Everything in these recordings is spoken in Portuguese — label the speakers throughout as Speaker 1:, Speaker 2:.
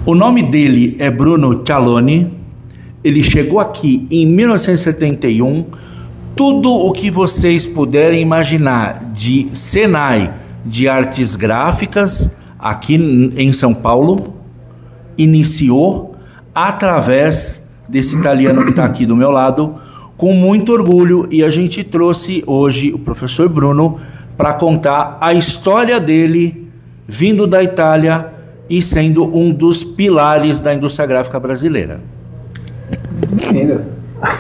Speaker 1: O nome dele é Bruno Cialone. Ele chegou aqui em 1971. Tudo o que vocês puderem imaginar de Senai, de artes gráficas, aqui em São Paulo, iniciou através desse italiano que está aqui do meu lado, com muito orgulho, e a gente trouxe hoje o professor Bruno para contar a história dele, vindo da Itália e sendo um dos pilares da indústria gráfica brasileira.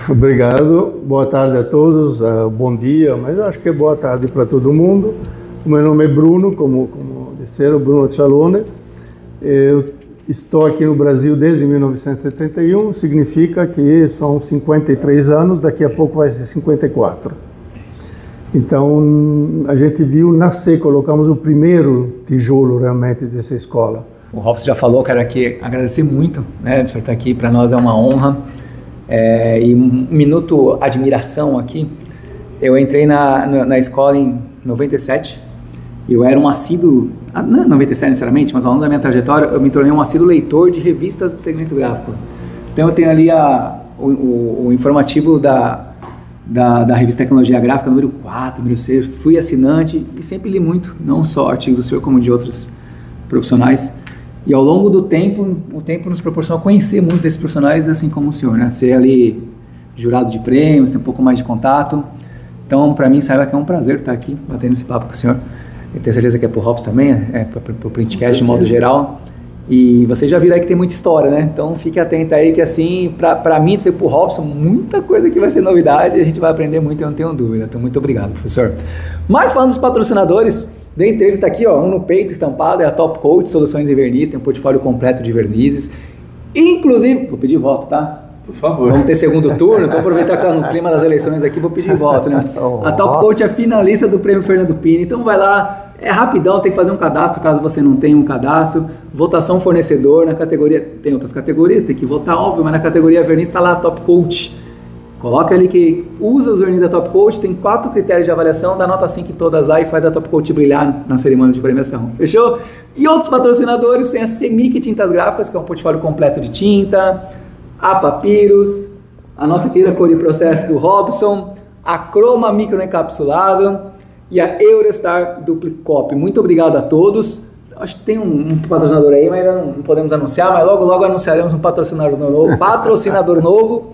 Speaker 2: Obrigado, boa tarde a todos, bom dia, mas acho que é boa tarde para todo mundo. O meu nome é Bruno, como disseram, Bruno Cialone. Eu estou aqui no Brasil desde 1971, significa que são 53 anos, daqui a pouco vai ser 54. Então, a gente viu nascer, colocamos o primeiro tijolo realmente dessa escola.
Speaker 3: O Robson já falou, quero aqui agradecer muito, né, de você estar aqui, para nós é uma honra. E um minuto admiração aqui. Eu entrei na escola em 97, eu era um assíduo, não 97 necessariamente, mas ao longo da minha trajetória eu me tornei um assíduo leitor de revistas do segmento gráfico. Então eu tenho ali o informativo da revista Tecnologia Gráfica, número 4, número 6, fui assinante e sempre li muito, não só artigos do senhor como de outros profissionais. E ao longo do tempo, o tempo nos proporcionou conhecer muito desses profissionais, assim como o senhor, né? Ser ali jurado de prêmios, ter um pouco mais de contato. Então, para mim, saiba que é um prazer estar aqui, batendo esse papo com o senhor. Eu tenho certeza que é para o Robson também, para o Printcast de modo geral. E vocês já viram aí que tem muita história, né? Então, fique atento aí que, assim, para mim, ser para o Robson, muita coisa que vai ser novidade, a gente vai aprender muito, eu não tenho dúvida. Então, muito obrigado, professor. Mas, falando dos patrocinadores, dentre eles está aqui, ó, um no peito estampado, é a Top Coat Soluções em Verniz, tem um portfólio completo de vernizes. Inclusive, vou pedir voto, tá? Por favor. Vamos ter segundo turno, então aproveitar que está no clima das eleições aqui, vou pedir voto, né? A Top Coat é finalista do Prêmio Fernando Pini, então vai lá, é rapidão, tem que fazer um cadastro, caso você não tenha um cadastro. Votação fornecedor, na categoria, tem outras categorias, tem que votar, óbvio, mas na categoria verniz está lá a Top Coat. Coloca ali que usa os verniz da Top Coat, tem 4 critérios de avaliação, dá nota 5 em todas lá e faz a Top Coat brilhar na cerimônia de premiação. Fechou? E outros patrocinadores, tem a Semic Tintas Gráficas, que é um portfólio completo de tinta, a Papyrus, a nossa querida Cori Process do Robson, a Croma Microencapsulado e a Eurostar Duplicop. Muito obrigado a todos. Acho que tem um patrocinador aí, mas ainda não podemos anunciar, mas logo anunciaremos um patrocinador novo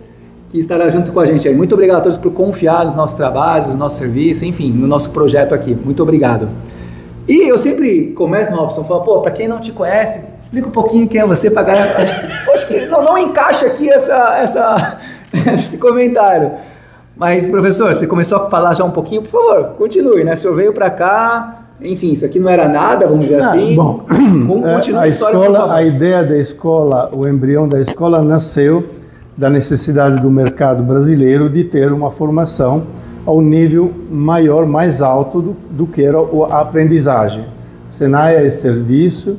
Speaker 3: que estará junto com a gente aí. Muito obrigado a todos por confiar nos nossos trabalhos, no nosso serviço, enfim, no nosso projeto aqui. Muito obrigado. E eu sempre começo, Robson, falando, pô, para quem não te conhece, explica um pouquinho quem é você, para galera. Acho que não encaixa aqui esse comentário. Mas, professor, você começou a falar já um pouquinho, por favor, continue, né? O senhor veio para cá, enfim, isso aqui não era nada, vamos dizer assim.
Speaker 2: Bom,
Speaker 3: continue a história,
Speaker 2: escola,
Speaker 3: por favor.
Speaker 2: a ideia da escola, o embrião da escola nasceu da necessidade do mercado brasileiro de ter uma formação ao nível maior, mais alto do que era a aprendizagem. Senai é Serviço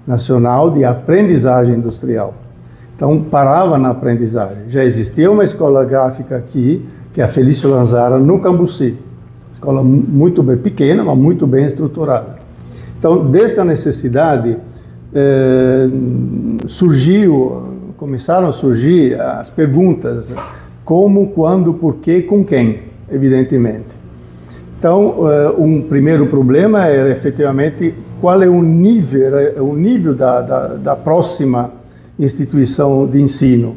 Speaker 2: Nacional de Aprendizagem Industrial. Então, parava na aprendizagem. Já existia uma escola gráfica aqui, que é a Felício Lanzara, no Cambuci. Escola muito bem pequena, mas muito bem estruturada. Então, desta necessidade, começaram a surgir as perguntas: como, quando, por quê, com quem, evidentemente. Então, um primeiro problema era efetivamente qual é o nível da próxima instituição de ensino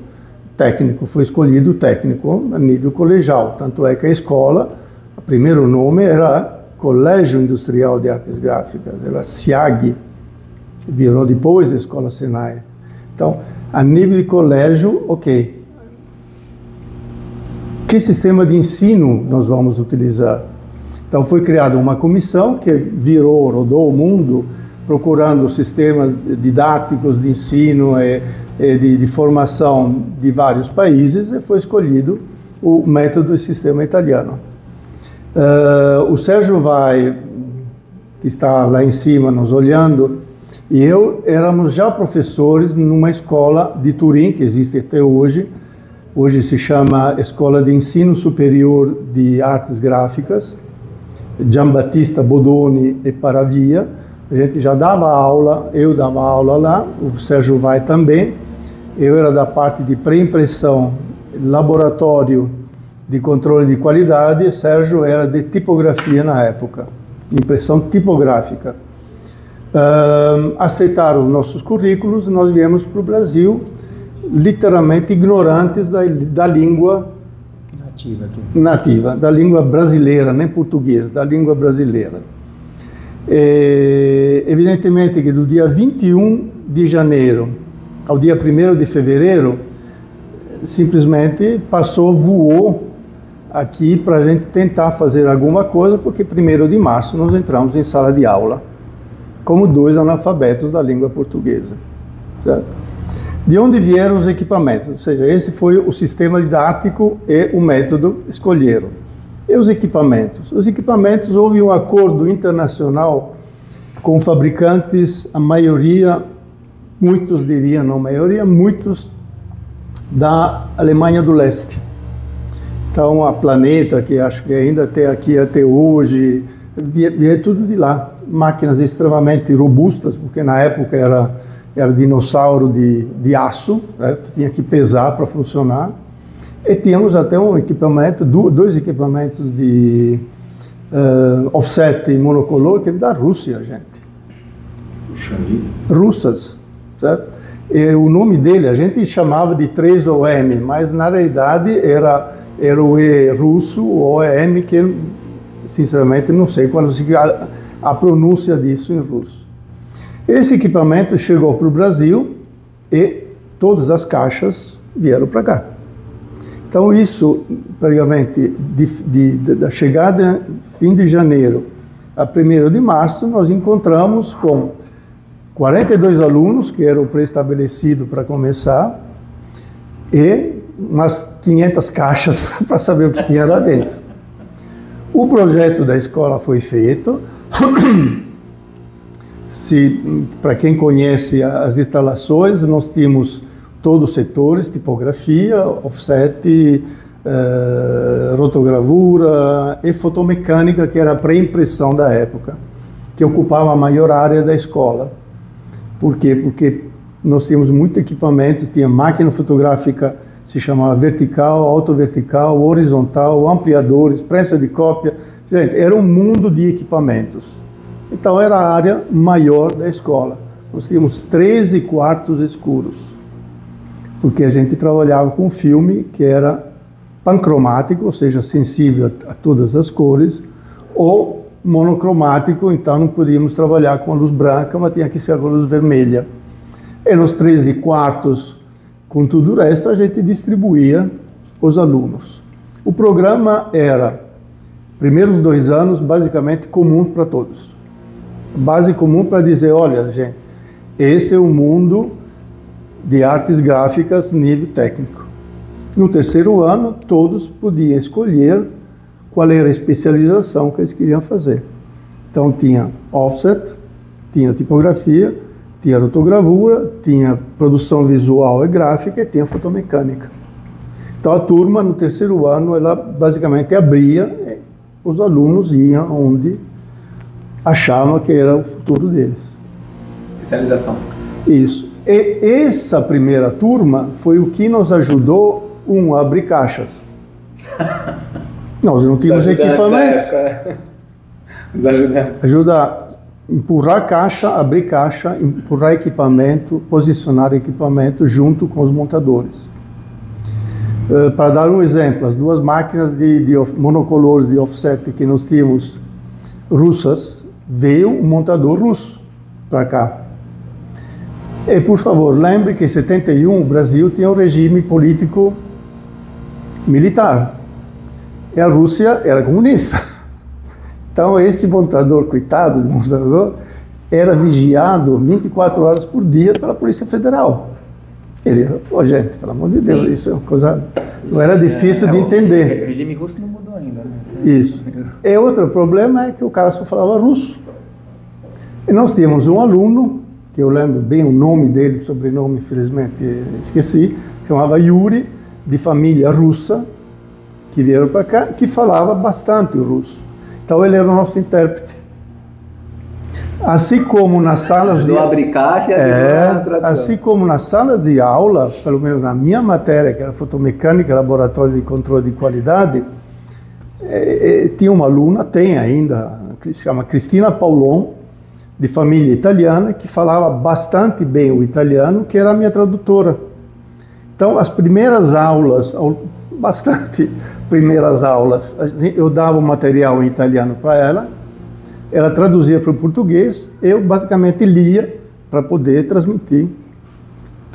Speaker 2: técnico. Foi escolhido o técnico a nível colegial, tanto é que a escola, o primeiro nome era Colégio Industrial de Artes Gráficas, era SIAG, virou depois da Escola Senai. Então, a nível de colégio, ok. Que sistema de ensino nós vamos utilizar? Então foi criada uma comissão que rodou o mundo, procurando sistemas didáticos de ensino de formação de vários países, e foi escolhido o método e sistema italiano. O Sérgio Vai, que está lá em cima nos olhando, e eu éramos já professores numa escola de Turim, que existe até hoje. Hoje se chama Escola de Ensino Superior de Artes Gráficas, Giambattista Bodoni e Paravia, A gente já dava aula, eu dava aula lá, o Sérgio Vai também. Eu era da parte de pré-impressão, laboratório de controle de qualidade, e Sérgio era de tipografia na época, impressão tipográfica. Aceitaram os nossos currículos, nós viemos para o Brasil, literalmente ignorantes da língua nativa, da língua brasileira, nem portuguesa, da língua brasileira. Evidentemente que do dia 21 de janeiro ao dia 1º de fevereiro, simplesmente voou aqui para a gente tentar fazer alguma coisa, porque 1º de março nós entramos em sala de aula, como 2 analfabetos da língua portuguesa. Certo? De onde vieram os equipamentos? Ou seja, esse foi o sistema didático e o método escolheram. E os equipamentos? Os equipamentos, houve um acordo internacional com fabricantes, a maioria, muitos diriam, não a maioria, muitos da Alemanha do Leste. Então, a Planeta, que acho que ainda tem aqui até hoje, via tudo de lá. Máquinas extremamente robustas, porque na época era dinossauro de aço, né? Tinha que pesar para funcionar. E tínhamos até um equipamento, 2 equipamentos de offset monocolor, que é da Rússia, gente.
Speaker 1: Puxa vida.
Speaker 2: Russas, certo? E o nome dele a gente chamava de 3OM, mas na realidade era o E russo, o OEM, que sinceramente não sei qual a pronúncia disso em russo. Esse equipamento chegou para o Brasil e todas as caixas vieram para cá. Então isso, praticamente, da chegada fim de janeiro a 1º de março, nós encontramos com 42 alunos, que eram pré-estabelecidos para começar, e umas 500 caixas para saber o que tinha lá dentro. O projeto da escola foi feito. Para quem conhece as instalações, nós tínhamos todos os setores, tipografia, offset, rotogravura e fotomecânica, que era a pré-impressão da época, que ocupava a maior área da escola. Por quê? Porque nós tínhamos muito equipamento, tinha máquina fotográfica, se chamava vertical, autovertical, horizontal, ampliadores, prensa de cópia. Gente, era um mundo de equipamentos. Então era a área maior da escola. Nós tínhamos 13 quartos escuros, porque a gente trabalhava com filme que era pancromático, ou seja, sensível a todas as cores, ou monocromático, então não podíamos trabalhar com a luz branca, mas tinha que ser a luz vermelha. E nos 13 quartos, com tudo o resto, a gente distribuía os alunos. O programa era, primeiros 2 anos, basicamente comuns para todos. Base comum para dizer, olha, gente, esse é o mundo de artes gráficas nível técnico. No 3º ano, todos podiam escolher qual era a especialização que eles queriam fazer. Então tinha offset, tinha tipografia, tinha rotogravura, tinha produção visual e gráfica e tinha fotomecânica. Então a turma, no 3º ano, ela basicamente abria, os alunos iam onde achavam que era o futuro deles.
Speaker 3: Especialização.
Speaker 2: Isso. E essa primeira turma foi o que nos ajudou a abrir caixas. Nós não tínhamos equipamento.
Speaker 3: Os ajudantes.
Speaker 2: Ajudar, empurrar caixa, abrir caixa, empurrar equipamento, posicionar equipamento junto com os montadores. Para dar um exemplo, as 2 máquinas de monocolores de offset que nós tínhamos russas, veio um montador russo para cá. E, por favor, lembre que em 71 o Brasil tinha um regime político militar. E a Rússia era comunista. Então, esse montador, coitado do montador, era vigiado 24 horas por dia pela Polícia Federal. Ele era, gente, pelo amor de Deus, isso é uma coisa... Não era difícil de entender.
Speaker 3: O regime russo não mudou ainda, né?
Speaker 2: Isso. E outro problema é que o cara só falava russo. E nós tínhamos um aluno, que eu lembro bem o nome dele, o sobrenome, infelizmente, esqueci, chamava Yuri, de família russa, que vieram para cá, que falava bastante o russo. Então ele era o nosso intérprete. Assim como nas salas de
Speaker 3: abrir caixa,
Speaker 2: assim como nas salas de aula, pelo menos na minha matéria, que era fotomecânica, laboratório de controle de qualidade, tinha uma aluna, tem ainda, que se chama Cristina Paulon, de família italiana, que falava bastante bem o italiano, que era a minha tradutora. Então, as primeiras aulas, bastante primeiras aulas, eu dava o material em italiano para ela traduzia para o português, eu basicamente lia para poder transmitir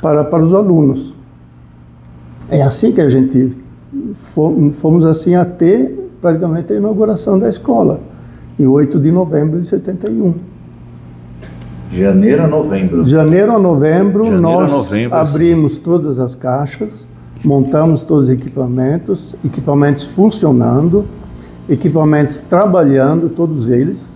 Speaker 2: para os alunos. É assim que a gente fomos assim até praticamente a inauguração da escola, em 8 de novembro de 71.
Speaker 1: Janeiro a novembro.
Speaker 2: Janeiro a novembro, nós abrimos todas as caixas, montamos todos os equipamentos funcionando, equipamentos trabalhando, todos eles.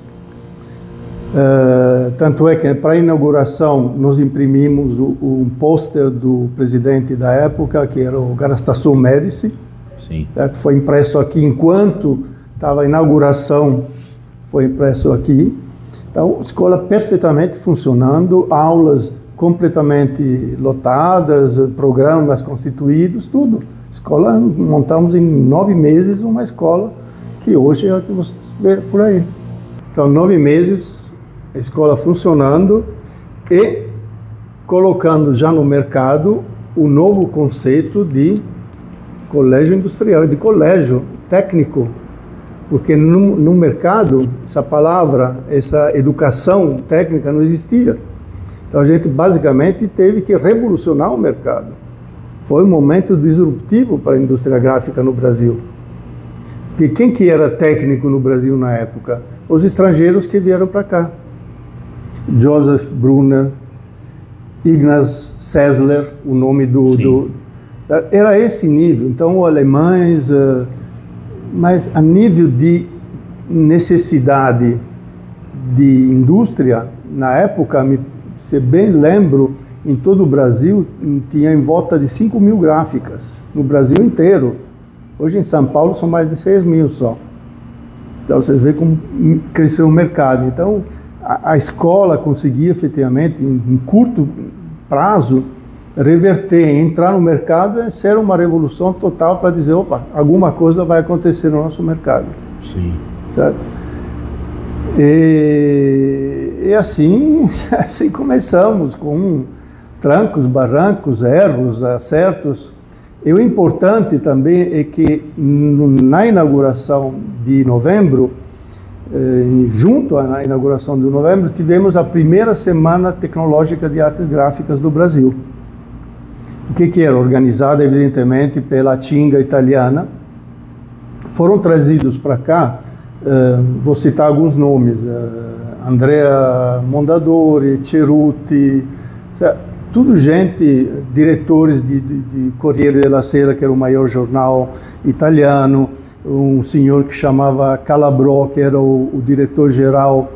Speaker 2: Tanto é que para a inauguração nós imprimimos um pôster do presidente da época, que era o Garastasson Médici.
Speaker 1: Sim.
Speaker 2: Foi impresso aqui enquanto estava a inauguração, foi impresso aqui. Então, escola perfeitamente funcionando, aulas completamente lotadas, programas constituídos, tudo. Escola, montamos em 9 meses uma escola que hoje é a que vocês vê por aí. Então, 9 meses, a escola funcionando e colocando já no mercado o novo conceito de colégio industrial, de colégio técnico. Porque no mercado, essa palavra, essa educação técnica não existia. Então a gente basicamente teve que revolucionar o mercado. Foi um momento disruptivo para a indústria gráfica no Brasil. Porque quem que era técnico no Brasil na época? Os estrangeiros que vieram para cá. Joseph Brunner, Ignaz Sessler, o nome era esse nível. Então, alemães... Mas a nível de necessidade de indústria, na época, se bem lembro, em todo o Brasil tinha em volta de 5 mil gráficas, no Brasil inteiro. Hoje em São Paulo são mais de 6 mil só. Então vocês veem como cresceu o mercado. Então a escola conseguia efetivamente, em curto prazo, reverter, entrar no mercado e ser uma revolução total para dizer, opa, alguma coisa vai acontecer no nosso mercado.
Speaker 1: Sim.
Speaker 2: Certo? E assim começamos, com trancos, barrancos, erros, acertos. E o importante também é que na inauguração de novembro, junto à inauguração de novembro, tivemos a primeira Semana Tecnológica de Artes Gráficas do Brasil. O que era? Organizada, evidentemente, pela Tinga italiana. Foram trazidos para cá, vou citar alguns nomes, Andrea Mondadori, Cerutti, tudo gente, diretores de Corriere della Sera, que era o maior jornal italiano, um senhor que chamava Calabrò, que era o diretor-geral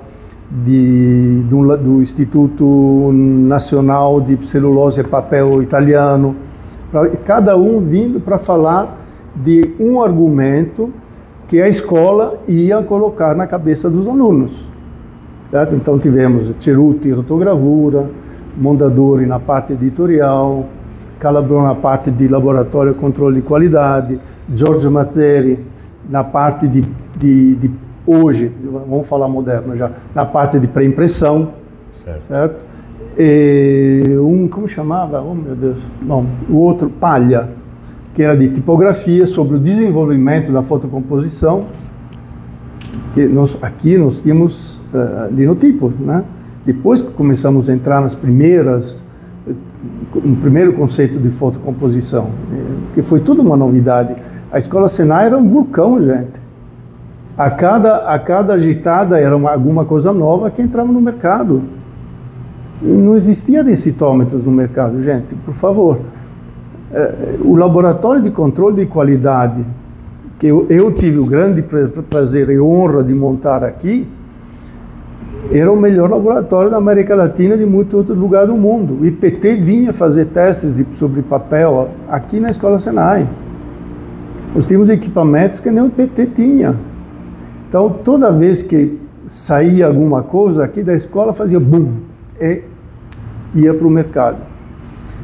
Speaker 2: do Instituto Nacional de Celulose e Papel italiano, cada um vindo para falar de um argumento que a escola ia colocar na cabeça dos alunos. Certo? Então tivemos Cerutti, rotogravura, Mondadori na parte editorial, Calabrò na parte de laboratório e controle de qualidade, Giorgio Mazzeri na parte de hoje, vamos falar moderno já, na parte de pré-impressão, certo? E como chamava? Oh meu Deus, bom, o outro, Palha, que era de tipografia, sobre o desenvolvimento da fotocomposição, que aqui nós tínhamos linotipo, né? Depois que começamos a entrar no primeiro conceito de fotocomposição, que foi tudo uma novidade. A Escola Senai era um vulcão, gente. A cada agitada era alguma coisa nova que entrava no mercado. Não existia densitômetros no mercado, gente, por favor. O laboratório de controle de qualidade, que eu tive o grande prazer e honra de montar aqui, era o melhor laboratório da América Latina e de muito outro lugar do mundo. O IPT vinha fazer testes sobre papel aqui na Escola Senai. Nós tínhamos equipamentos que nem o IPT tinha. Então, toda vez que saía alguma coisa aqui da escola, fazia boom, e ia para o mercado.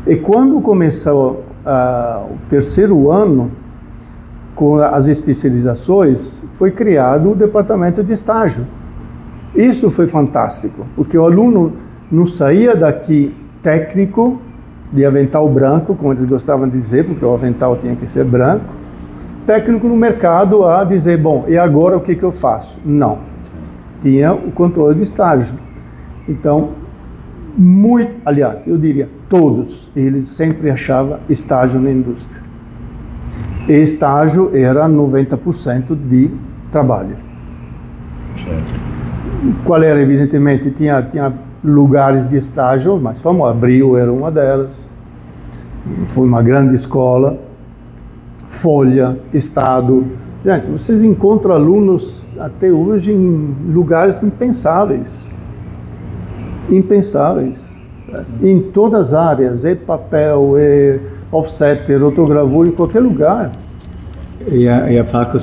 Speaker 2: E quando começou o 3º ano, com as especializações, foi criado o departamento de estágio. Isso foi fantástico, porque o aluno não saía daqui técnico, de avental branco, como eles gostavam de dizer, porque o avental tinha que ser branco, técnico no mercado a dizer, bom, e agora o que eu faço? Não. Tinha o controle de estágio. Então, aliás, eu diria, todos, eles sempre achavam estágio na indústria. E estágio era 90% de trabalho.
Speaker 1: Certo.
Speaker 2: Qual era, evidentemente, tinha lugares de estágio, mas famoso, Abril era uma delas. Foi uma grande escola. Folha, Estado. Gente, vocês encontram alunos até hoje em lugares impensáveis. Impensáveis. Em todas as áreas, papel, offset, rotogravura, em qualquer lugar.
Speaker 3: Eu ia falar que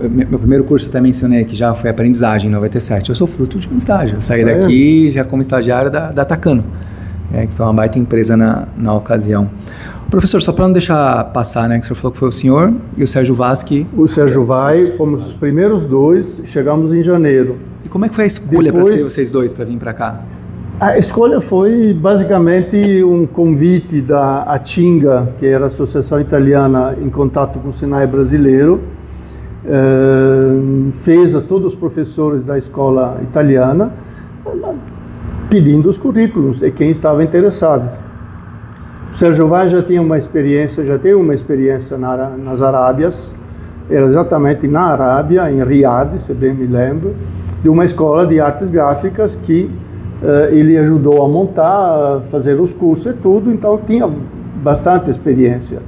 Speaker 3: meu primeiro curso eu até mencionei que já foi aprendizagem em 97. Eu sou fruto de um estágio. Eu saí daqui já como estagiário da Takano, que foi uma baita empresa na ocasião. Professor, só para não deixar passar, que o senhor falou que foi o senhor e o Sérgio Vasque.
Speaker 2: O Sérgio Vai, fomos os primeiros dois, chegamos em janeiro.
Speaker 3: E como é que foi a escolha para ser vocês dois para vir para cá?
Speaker 2: A escolha foi basicamente um convite da Atinga, que era a Associação Italiana em contato com o Senai brasileiro, fez a todos os professores da escola italiana pedindo os currículos e quem estava interessado. O Sérgio Vai já teve uma experiência nas Arábias, era exatamente na Arábia, em Riad, se bem me lembro, de uma escola de artes gráficas que ele ajudou a montar, a fazer os cursos e tudo, então tinha bastante experiência.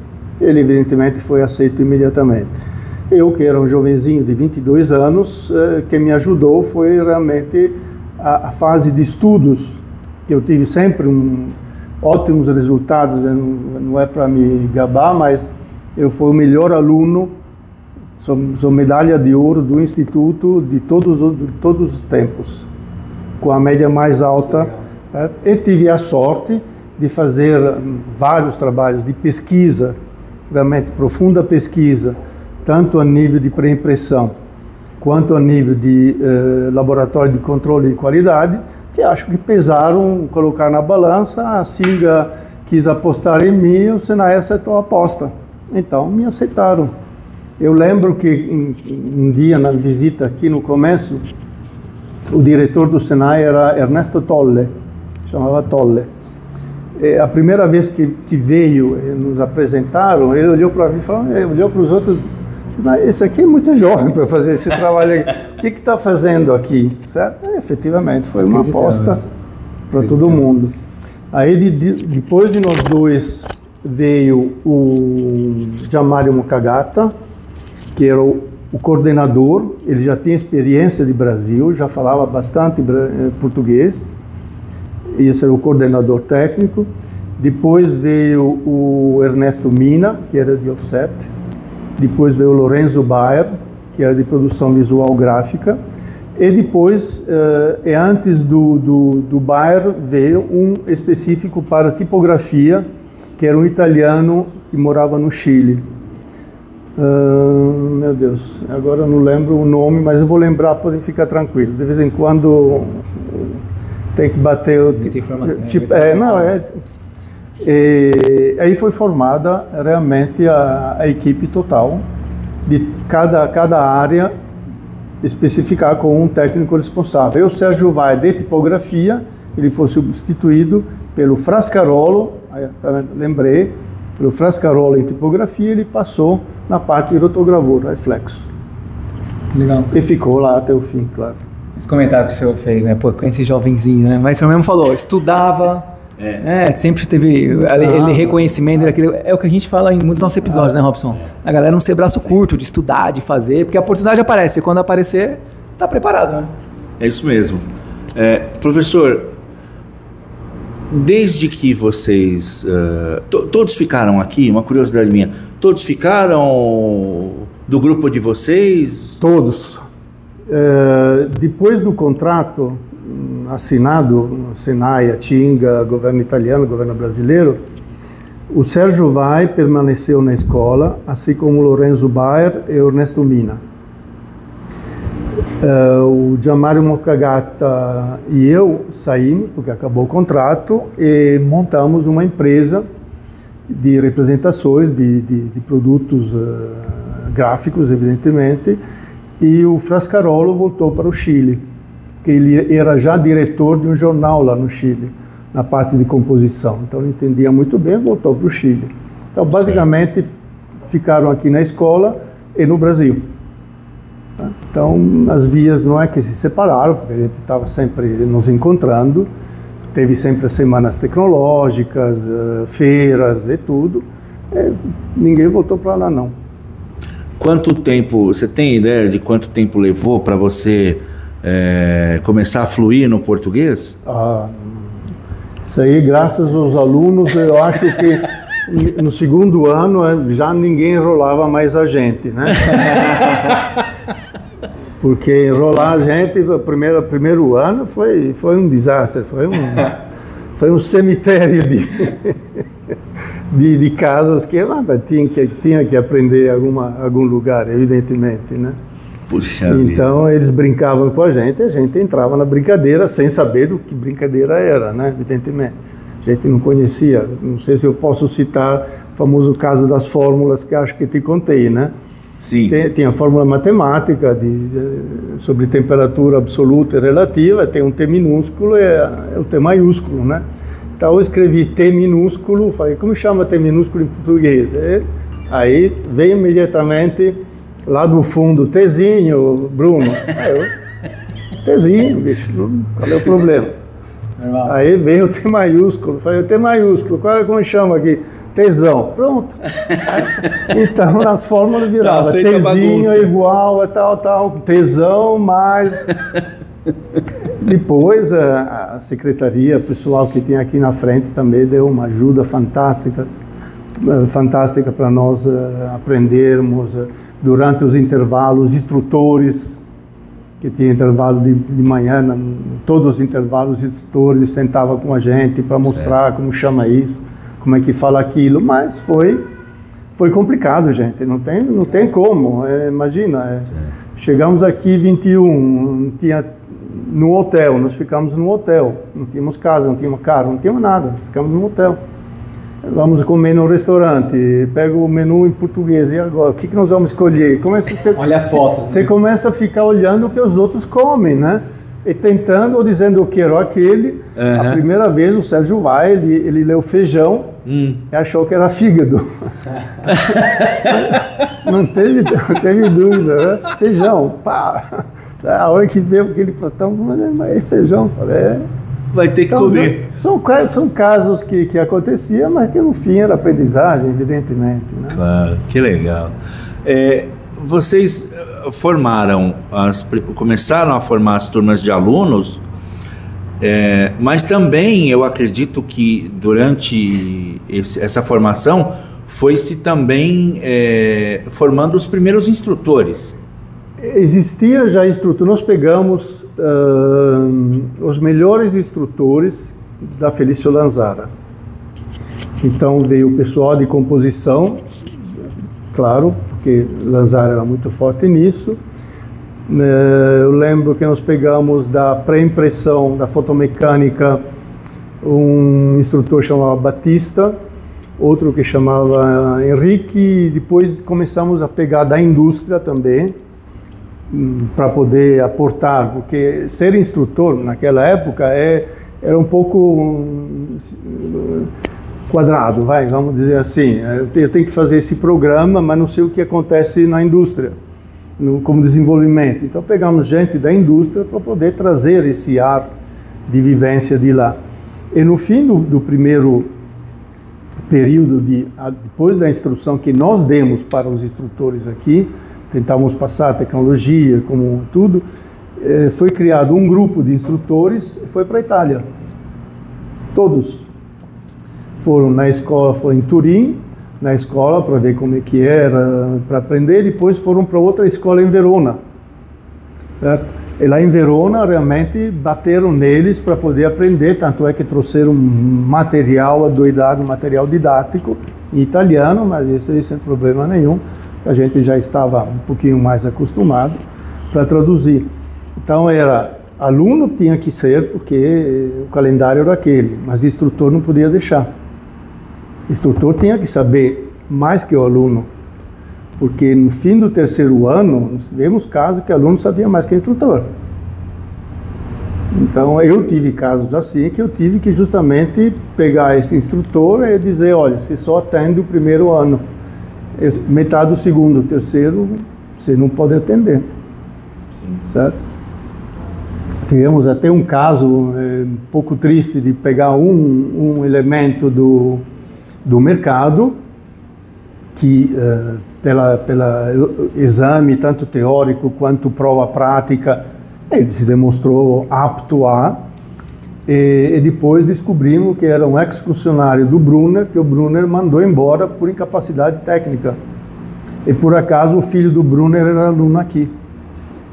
Speaker 2: Ele, evidentemente, foi aceito imediatamente. Eu, que era um jovenzinho de 22 anos, quem me ajudou foi realmente a fase de estudos, que eu tive sempre ótimos resultados, não é para me gabar, mas eu fui o melhor aluno, sou medalha de ouro do Instituto de todos os tempos, com a média mais alta, e tive a sorte de fazer vários trabalhos de pesquisa, realmente profunda pesquisa, tanto a nível de pré-impressão, quanto a nível de laboratório de controle de qualidade, que acho que pesaram, colocar na balança, a Singa quis apostar em mim, o Senai aceitou a aposta. Então, me aceitaram. Eu lembro que um dia, na visita aqui no começo, o diretor do Senai era Ernesto Tolle, chamava Tolle. E a primeira vez que veio, nos apresentaram, ele olhou para mim e falou, olhou para os outros, esse aqui é muito jovem para fazer esse trabalho aqui. O que está fazendo aqui? Certo? Efetivamente, foi uma aposta para todo mundo. Aí, depois de nós dois, veio o Gianmario Mukagata, que era o coordenador. Ele já tinha experiência de Brasil, já falava bastante português. Esse era o coordenador técnico. Depois veio o Ernesto Mina, que era de offset. Depois veio o Lorenzo Bayer, que era de produção visual gráfica. E depois, antes do Bayer, veio um específico para tipografia, que era um italiano que morava no Chile. Meu Deus, agora eu não lembro o nome, mas eu vou lembrar, podem ficar tranquilos. De vez em quando tem que bater o...
Speaker 3: Muita informação.
Speaker 2: Aí foi formada realmente a equipe total de cada área, especificar com um técnico responsável. O Sérgio Vai de tipografia, ele foi substituído pelo Frascarolo, lembrei, pelo Frascarolo em tipografia, ele passou na parte de rotogravura, reflexo.
Speaker 3: Legal.
Speaker 2: E ficou lá até o fim, claro.
Speaker 3: Esse comentário que o senhor fez, Pô, com esse jovenzinho, Mas o senhor mesmo falou, estudava, sempre teve ele reconhecimento, é o que a gente fala em muitos dos nossos episódios, Robson? A galera não ser braço curto, de estudar, de fazer, porque a oportunidade aparece, e quando aparecer, tá preparado,
Speaker 1: É isso mesmo. Professor, desde que vocês... todos ficaram aqui, uma curiosidade minha, todos ficaram do grupo de vocês?
Speaker 2: Todos. Depois do contrato assinado, Senai, a Tinga, governo italiano, governo brasileiro, o Sérgio Vai permaneceu na escola, assim como Lorenzo Baer e Ernesto Mina. O Gianmario Mokagata e eu saímos, porque acabou o contrato, e montamos uma empresa de representações de produtos gráficos, evidentemente, e o Frascarolo voltou para o Chile, que ele era já diretor de um jornal lá no Chile, na parte de composição. Então ele entendia muito bem, voltou para o Chile. Então basicamente ficaram aqui na escola e no Brasil. Então as vias não é que se separaram, porque a gente estava sempre nos encontrando, teve sempre as semanas tecnológicas, feiras e tudo, e ninguém voltou para lá não.
Speaker 1: Quanto tempo, você tem ideia de quanto tempo levou para você começar a fluir no português?
Speaker 2: Isso aí, graças aos alunos, eu acho que no segundo ano já ninguém enrolava mais a gente, né? Porque enrolar a gente, o primeiro ano foi um desastre, foi um cemitério de casos que tinha que aprender em algum lugar, evidentemente, né?
Speaker 1: Puxa
Speaker 2: então vida. Eles brincavam com a gente entrava na brincadeira sem saber do que brincadeira era, né? Evidentemente. A gente não conhecia, não sei se eu posso citar o famoso caso das fórmulas que acho que te contei, né?
Speaker 1: Sim.
Speaker 2: Tem a fórmula matemática sobre temperatura absoluta e relativa, tem um T minúsculo e o T maiúsculo, né? Então eu escrevi T minúsculo, falei, como chama T minúsculo em português? Aí veio imediatamente lá do fundo, Tzinho, Bruno. Tzinho, bicho, qual é o problema? Normal. Aí veio o T maiúsculo, falei, o T maiúsculo, como chama aqui? Tesão, pronto. Então nas fórmulas virava Tzinho é igual a tal, tesão mais... Depois a secretaria, o pessoal que tem aqui na frente também deu uma ajuda fantástica para nós aprendermos durante os intervalos, instrutores, que tinha intervalo de manhã, todos os intervalos, os instrutores sentavam com a gente para mostrar como chama isso, como é que fala aquilo, mas foi complicado, gente, não tem como, imagina, chegamos aqui 21, no hotel, nós ficamos no hotel, não tínhamos casa, não tínhamos carro, não tínhamos nada, ficamos no hotel. Vamos comer no restaurante, pega o menu em português, e agora, o que nós vamos escolher?
Speaker 3: Olha as fotos.
Speaker 2: Você começa a ficar olhando o que os outros comem, né? E tentando, ou dizendo eu quero aquele. A primeira vez o Sérgio Vai, ele leu feijão e achou que era fígado. não teve dúvida, né? Feijão, pá. A hora que veio aquele pratão, mas é feijão, falei,
Speaker 1: vai ter que comer.
Speaker 2: São casos que aconteciam, mas que no fim era aprendizagem, evidentemente. Né?
Speaker 1: Claro, que legal. Vocês começaram a formar as turmas de alunos, mas também eu acredito que durante essa formação foi-se também formando os primeiros instrutores.
Speaker 2: Existia já instrutor, nós pegamos os melhores instrutores da Felício Lanzara. Então veio o pessoal de composição, claro, porque Lanzara era muito forte nisso. Eu lembro que nós pegamos da pré-impressão, da fotomecânica, um instrutor chamava Batista, outro que chamava Henrique, e depois começamos a pegar da indústria também, para poder aportar, porque ser instrutor naquela época era um pouco quadrado, vamos dizer assim. Eu tenho que fazer esse programa, mas não sei o que acontece na indústria, como desenvolvimento. Então pegamos gente da indústria para poder trazer esse ar de vivência de lá. E no fim do primeiro período, depois da instrução que nós demos para os instrutores aqui, tentávamos passar a tecnologia, como tudo, foi criado um grupo de instrutores e foi para a Itália. Todos foram na escola, foram em Turim, na escola para ver como é que era, para aprender, e depois foram para outra escola em Verona. certo? E lá em Verona, realmente, bateram neles para poder aprender, tanto é que trouxeram material adoidado, material didático em italiano, mas isso aí sem problema nenhum, a gente já estava um pouquinho mais acostumado para traduzir. Então era, aluno tinha que ser, porque o calendário era aquele, mas instrutor não podia deixar. Instrutor tinha que saber mais que o aluno, porque no fim do terceiro ano, nós tivemos casos que o aluno sabia mais que o instrutor. Então, eu tive casos assim, que eu tive que justamente pegar esse instrutor e dizer, olha, você só atende o primeiro ano, metade do segundo, o terceiro, você não pode atender. Sim. Certo? Tivemos até um caso um pouco triste de pegar um elemento do mercado, que pela exame, tanto teórico quanto prova prática, ele se demonstrou apto a, e depois descobrimos que era um ex-funcionário do Brunner, que o Brunner mandou embora por incapacidade técnica. E por acaso o filho do Brunner era aluno aqui.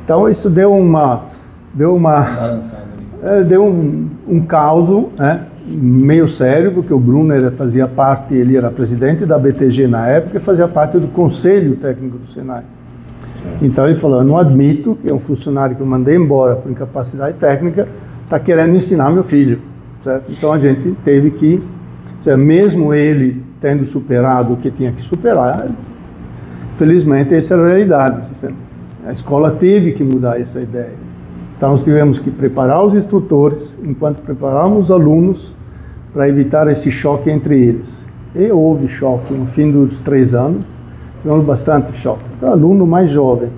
Speaker 2: Então isso deu um caos, né, meio sério, porque o Brunner fazia parte, ele era presidente da BTG na época e fazia parte do Conselho Técnico do Senai. Então ele falou, eu não admito que um funcionário que eu mandei embora por incapacidade técnica está querendo ensinar meu filho. Certo? Então a gente teve que, mesmo ele tendo superado o que tinha que superar, felizmente essa era a realidade. A escola teve que mudar essa ideia. Então nós tivemos que preparar os instrutores, enquanto preparávamos os alunos, para evitar esse choque entre eles. E houve choque no fim dos 3 anos, tivemos bastante choque. Então, o aluno mais jovem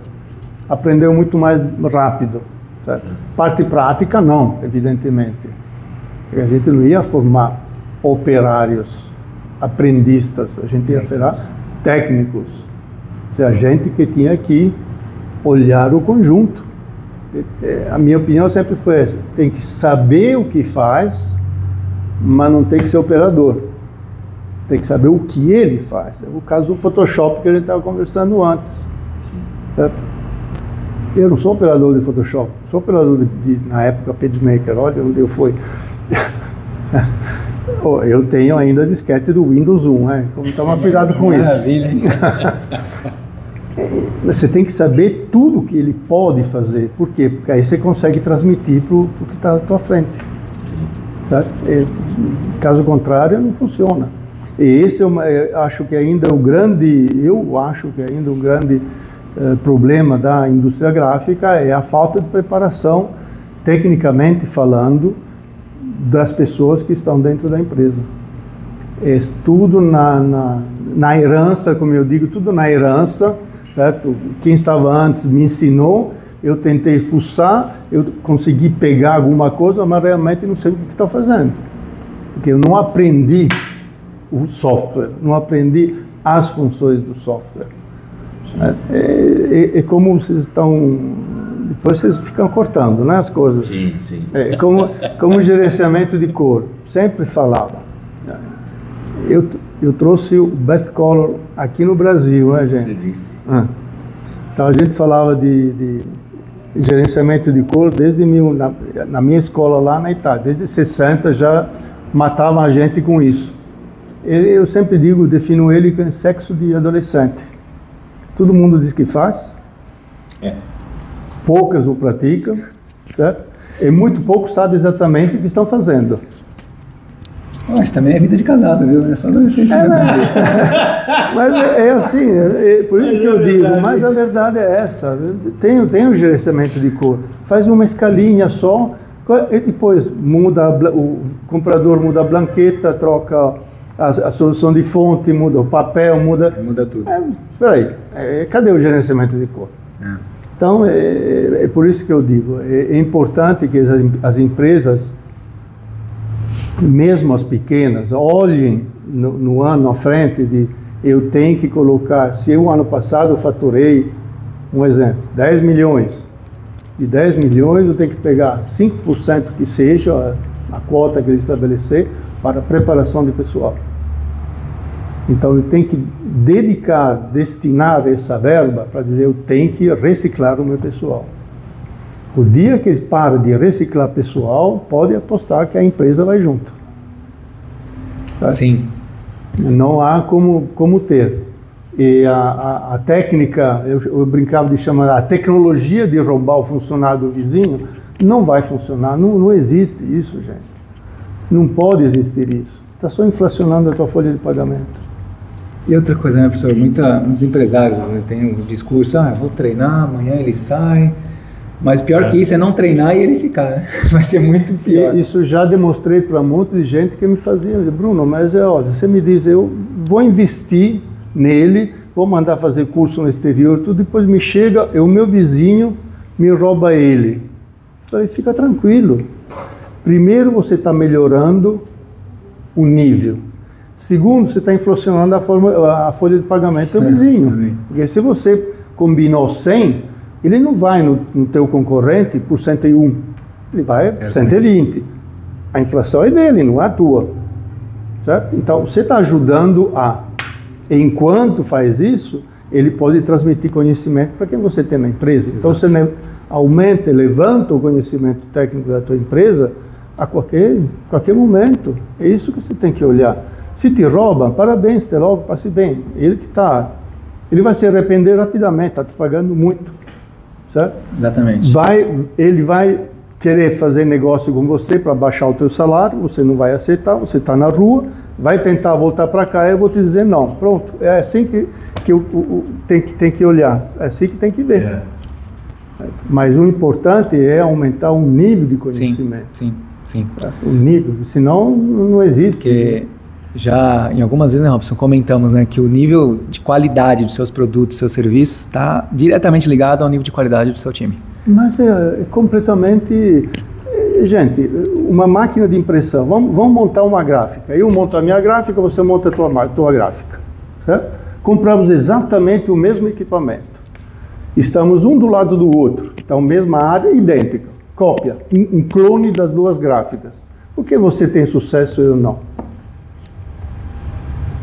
Speaker 2: aprendeu muito mais rápido. Certo? Parte prática, não, evidentemente. Porque a gente não ia formar operários, aprendistas, a gente ia formar técnicos. Ou seja, gente que tinha que olhar o conjunto. A minha opinião sempre foi essa: tem que saber o que faz, mas não tem que ser operador. Tem que saber o que ele faz. É o caso do Photoshop que a gente estava conversando antes. Certo? Eu não sou operador de Photoshop, sou operador na época, PageMaker, olha onde eu fui. Eu tenho ainda a disquete do Windows 1, né? Como tomar cuidado com isso. Maravilha, hein? Você tem que saber tudo que ele pode fazer. Por quê? Porque aí você consegue transmitir para o que está na tua frente. Tá? Caso contrário, não funciona. E esse eu acho que ainda é um grande problema da indústria gráfica, é a falta de preparação, tecnicamente falando, das pessoas que estão dentro da empresa. É tudo na herança, como eu digo, tudo na herança, certo? Quem estava antes me ensinou, eu tentei fuçar, eu consegui pegar alguma coisa, mas realmente não sei o que estou fazendo. Porque eu não aprendi o software, não aprendi as funções do software. É como vocês estão... Depois vocês ficam cortando, né, as coisas.
Speaker 1: Sim, sim.
Speaker 2: Como gerenciamento de cor, sempre falava. Eu trouxe o Best Color aqui no Brasil, né, gente?
Speaker 1: Você disse.
Speaker 2: Então a gente falava de gerenciamento de cor desde na minha escola lá na Itália, desde 60 já matavam a gente com isso. Eu sempre digo, defino ele como sexo de adolescente. Todo mundo diz que faz, poucas o praticam, certo? E muito poucos sabem exatamente o que estão fazendo.
Speaker 3: Mas também é vida de casado, viu? É só adolescente.
Speaker 2: Mas é assim, por isso que eu digo, mas a verdade é essa. Tem o gerenciamento de cor, faz uma escalinha só, e depois muda, o comprador muda a blanqueta, troca a solução de fonte, muda o papel, muda tudo. Espera aí, cadê o gerenciamento de cor? Então, é por isso que eu digo, é importante que as empresas, mesmo as pequenas, olhem no ano à frente de eu tenho que colocar, se o ano passado eu faturei, um exemplo, 10 milhões, de 10 milhões eu tenho que pegar 5% que seja a quota que ele estabelecer para a preparação de pessoal. Então ele tem que destinar essa verba para dizer eu tenho que reciclar o meu pessoal. O dia que ele para de reciclar pessoal, pode apostar que a empresa vai junto. Tá?
Speaker 3: Sim.
Speaker 2: Não há como ter. E a técnica, eu brincava de chamar a tecnologia de roubar o funcionário do vizinho, não vai funcionar. Não existe isso, gente. Não pode existir isso. Você está só inflacionando a tua folha de pagamento.
Speaker 3: E outra coisa, né, professor? Muitos empresários, né, têm um discurso, eu vou treinar, amanhã ele sai. Mas pior que isso é não treinar e ele ficar, né? Vai ser muito pior.
Speaker 2: E isso já demonstrei para um monte de gente que me fazia, Bruno, mas olha, você me diz, eu vou investir nele, vou mandar fazer curso no exterior, tudo, depois me chega, o meu vizinho me rouba ele. Eu falei, fica tranquilo. Primeiro, você está melhorando o nível. Segundo, você está inflacionando a folha de pagamento do vizinho. Porque se você combinou 100, ele não vai no teu concorrente por 101, ele vai por 120. A inflação é dele, não é a tua. Certo? Então, você está ajudando enquanto faz isso, ele pode transmitir conhecimento para quem você tem na empresa. Então, você aumenta, levanta o conhecimento técnico da tua empresa a qualquer momento. É isso que você tem que olhar. Se te roubam, parabéns, te logo, passe bem. Ele vai se arrepender rapidamente, está te pagando muito. Certo?
Speaker 3: Exatamente.
Speaker 2: Ele vai querer fazer negócio com você para baixar o teu salário, você não vai aceitar, você está na rua, vai tentar voltar para cá, eu vou te dizer não. Pronto, é assim que tem que olhar, é assim que tem que ver. Mas o importante é aumentar o nível de conhecimento.
Speaker 3: Sim.
Speaker 2: O nível, senão não existe.
Speaker 3: Porque já em algumas vezes, né, Robson, comentamos, né, que o nível de qualidade dos seus produtos, dos seus serviços está diretamente ligado ao nível de qualidade do seu time.
Speaker 2: Mas é completamente... Gente, uma máquina de impressão, vamos montar uma gráfica. Eu monto a minha gráfica, você monta a tua gráfica. Certo? Compramos exatamente o mesmo equipamento. Estamos um do lado do outro. Então, mesma área, idêntica. Cópia, um clone das duas gráficas. Por que você tem sucesso e eu não?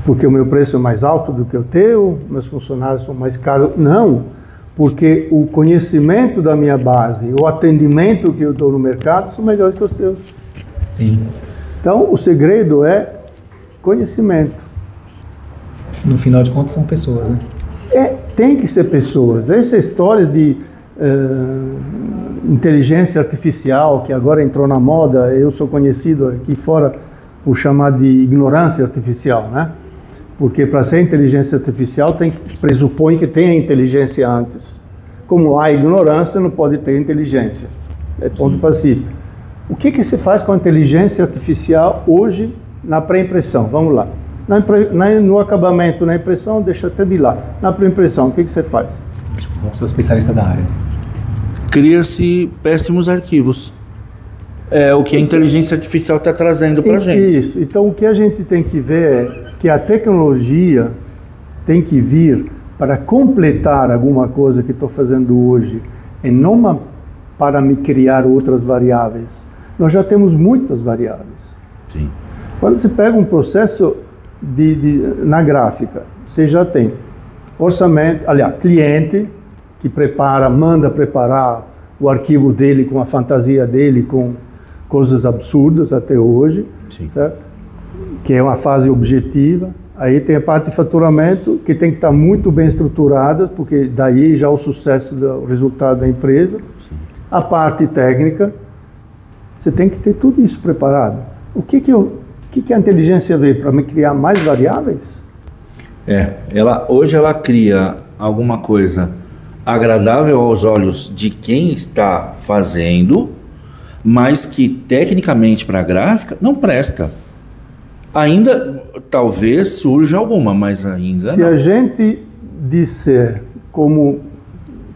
Speaker 2: Porque o meu preço é mais alto do que o teu, meus funcionários são mais caros. Não, porque o conhecimento da minha base, o atendimento que eu dou no mercado são melhores que os teus.
Speaker 3: Sim.
Speaker 2: Então, o segredo é conhecimento.
Speaker 3: No final de contas, são pessoas, né?
Speaker 2: Tem que ser pessoas. Essa história de inteligência artificial, que agora entrou na moda, eu sou conhecido aqui fora por chamar de ignorância artificial, né? Porque para ser inteligência artificial pressupõe que tenha inteligência antes. Como há ignorância, não pode ter inteligência. É ponto pacífico. O que se faz com a inteligência artificial hoje na pré-impressão? Vamos lá. No acabamento, na impressão, deixa até de lá. Na pré-impressão, o que você faz?
Speaker 3: Eu sou especialista da área.
Speaker 1: Cria-se péssimos arquivos. É o que a inteligência artificial está trazendo para a gente.
Speaker 2: Isso. Então, o que a gente tem que ver é que a tecnologia tem que vir para completar alguma coisa que estou fazendo hoje e não para me criar outras variáveis. Nós já temos muitas variáveis.
Speaker 1: Sim.
Speaker 2: Quando você pega um processo na gráfica, você já tem orçamento, aliás, cliente que manda preparar o arquivo dele com a fantasia dele, com coisas absurdas até hoje, certo? Que é uma fase objetiva. Aí tem a parte de faturamento, que tem que estar muito bem estruturada, porque daí já o sucesso do resultado da empresa. Sim. A parte técnica, você tem que ter tudo isso preparado. O que a inteligência veio? Para me criar mais variáveis?
Speaker 1: Hoje ela cria alguma coisa agradável aos olhos de quem está fazendo, mas que tecnicamente para a gráfica não presta. Ainda talvez surja alguma, mas ainda
Speaker 2: Se a gente disser como